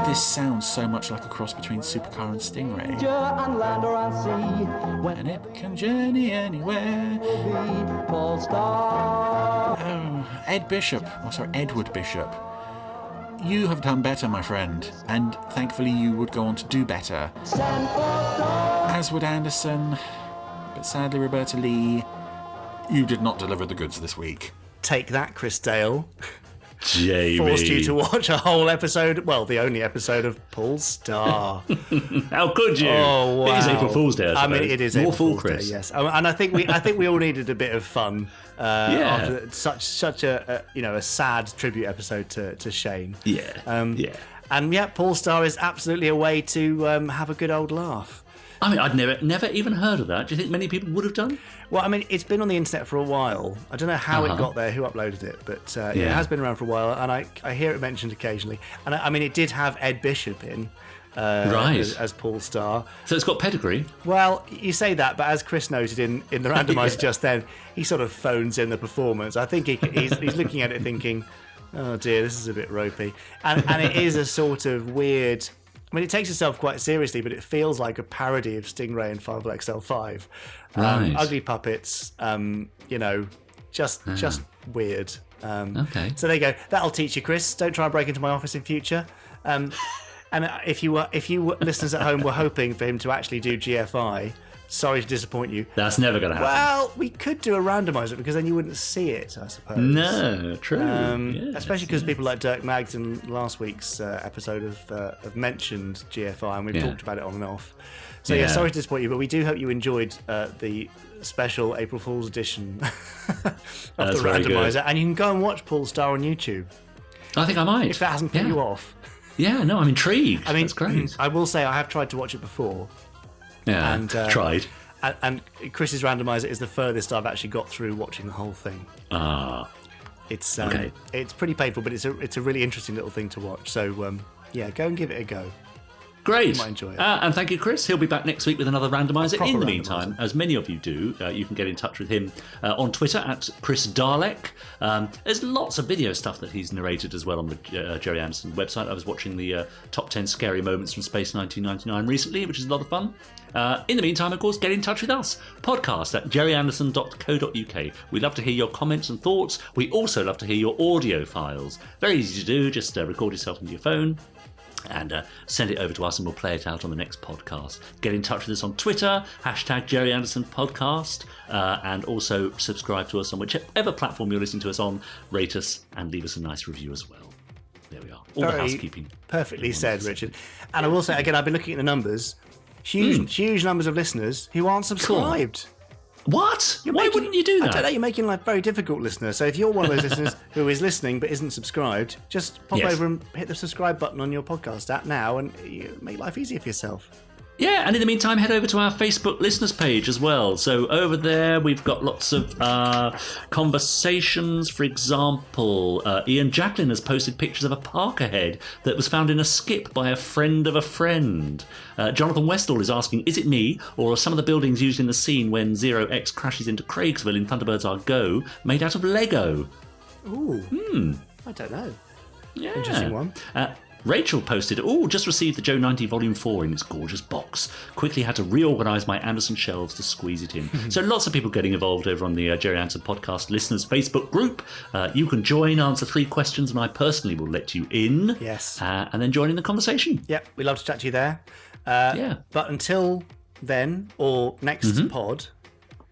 this sounds so much like a cross between Supercar and Stingray. And it can journey anywhere. Oh, Edward Bishop. You have done better, my friend, and thankfully you would go on to do better. As would Anderson, but sadly, Roberta Lee, you did not deliver the goods this week. Take that, Chris Dale. Jamie. Forced you to watch a whole episode, well, the only episode of Paul Starr. How could you? Oh, wow. It is April Fool's Day, I mean, it is More April Fool, Fool's Day, Chris. yes. And I think we all needed a bit of fun after such a sad tribute episode to Shane. Yeah. And yeah, Paul Starr is absolutely a way to have a good old laugh. I mean, I'd never even heard of that. Do you think many people would have done? Well, I mean, it's been on the internet for a while. I don't know how it got there, who uploaded it, but it has been around for a while, and I hear it mentioned occasionally. And I mean, it did have Ed Bishop in as Paul Starr. So it's got pedigree. Well, you say that, but as Chris noted in the randomizer just then, he sort of phones in the performance. I think he's looking at it thinking, oh dear, this is a bit ropey. And it is a sort of weird... I mean, it takes itself quite seriously, but it feels like a parody of Stingray and 5XL5. Right. Ugly puppets, just weird. Okay. So there you go. That'll teach you, Chris. Don't try and break into my office in future. And if you listeners at home were hoping for him to actually do GFI, sorry to disappoint you. That's never going to happen. Well, we could do a randomizer because then you wouldn't see it, I suppose. No, true. Especially because people like Dirk Maggs in last week's episode have mentioned GFI, and we've talked about it on and off. So sorry to disappoint you, but we do hope you enjoyed the special April Fool's edition of the randomizer, and you can go and watch Paul Starr on YouTube. I think I might. If that hasn't put you off. Yeah, no, I'm intrigued. I mean, that's great. I will say I have tried to watch it before. Yeah, and tried. And Chris's randomizer is the furthest I've actually got through watching the whole thing. It's pretty painful, but it's a really interesting little thing to watch. So go and give it a go. Great. You might enjoy it. And thank you, Chris. He'll be back next week with another randomizer. In the meantime, as many of you do, you can get in touch with him on Twitter at Chris Dalek. There's lots of video stuff that he's narrated as well on the Gerry Anderson website. I was watching the top 10 scary moments from Space 1999 recently, which is a lot of fun. In the meantime, of course, get in touch with us. Podcast at gerryanderson.co.uk. We love to hear your comments and thoughts. We also love to hear your audio files. Very easy to do. Just record yourself into your phone and send it over to us and we'll play it out on the next podcast. Get in touch with us on Twitter, hashtag Gerry Anderson Podcast, and also subscribe to us on whichever platform you're listening to us on. Rate us and leave us a nice review as well. There we are. All the housekeeping. Perfectly said, Richard. And I will say, again, I've been looking at the numbers. Huge numbers of listeners who aren't subscribed. Cool. What? Why wouldn't you do that? I don't know, you're making life very difficult, listener. So if you're one of those listeners who is listening but isn't subscribed, just pop over and hit the subscribe button on your podcast app now and you make life easier for yourself. Yeah, and in the meantime, head over to our Facebook listeners page as well. So over there, we've got lots of conversations. For example, Ian Jacklin has posted pictures of a Parker head that was found in a skip by a friend of a friend. Jonathan Westall is asking, is it me, or are some of the buildings used in the scene when Zero X crashes into Craigsville in Thunderbirds Are Go made out of Lego? Ooh. I don't know. Yeah. Interesting one. Rachel posted, just received the Joe 90 Volume 4 in its gorgeous box. Quickly had to reorganise my Anderson shelves to squeeze it in. So lots of people getting involved over on the Gerry Anderson Podcast Listeners Facebook group. You can join, answer 3 questions, and I personally will let you in. Yes. And then join in the conversation. Yep, we'd love to chat to you there. Yeah. But until then, or next pod,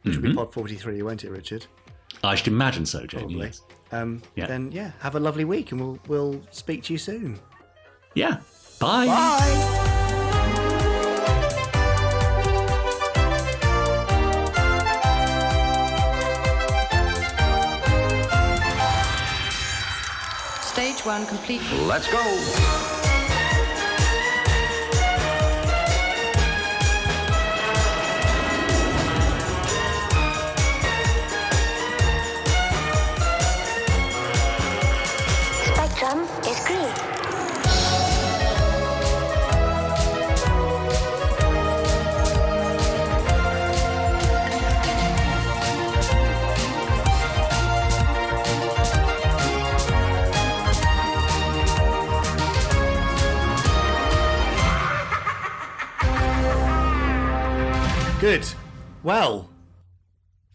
which will be pod 43, won't it, Richard? I should imagine so, Jamie. Yes. Then, have a lovely week, and we'll speak to you soon. Yeah. Bye. Bye. Stage 1 complete. Let's go. Spectrum is green. Good. Well,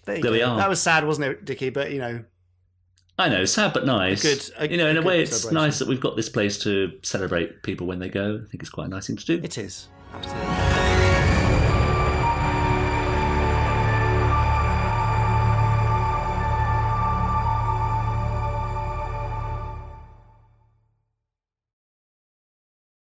there we are. That was sad, wasn't it, Dickie? But, I know, sad but nice. In a way, it's nice that we've got this place to celebrate people when they go. I think it's quite a nice thing to do. It is. Absolutely.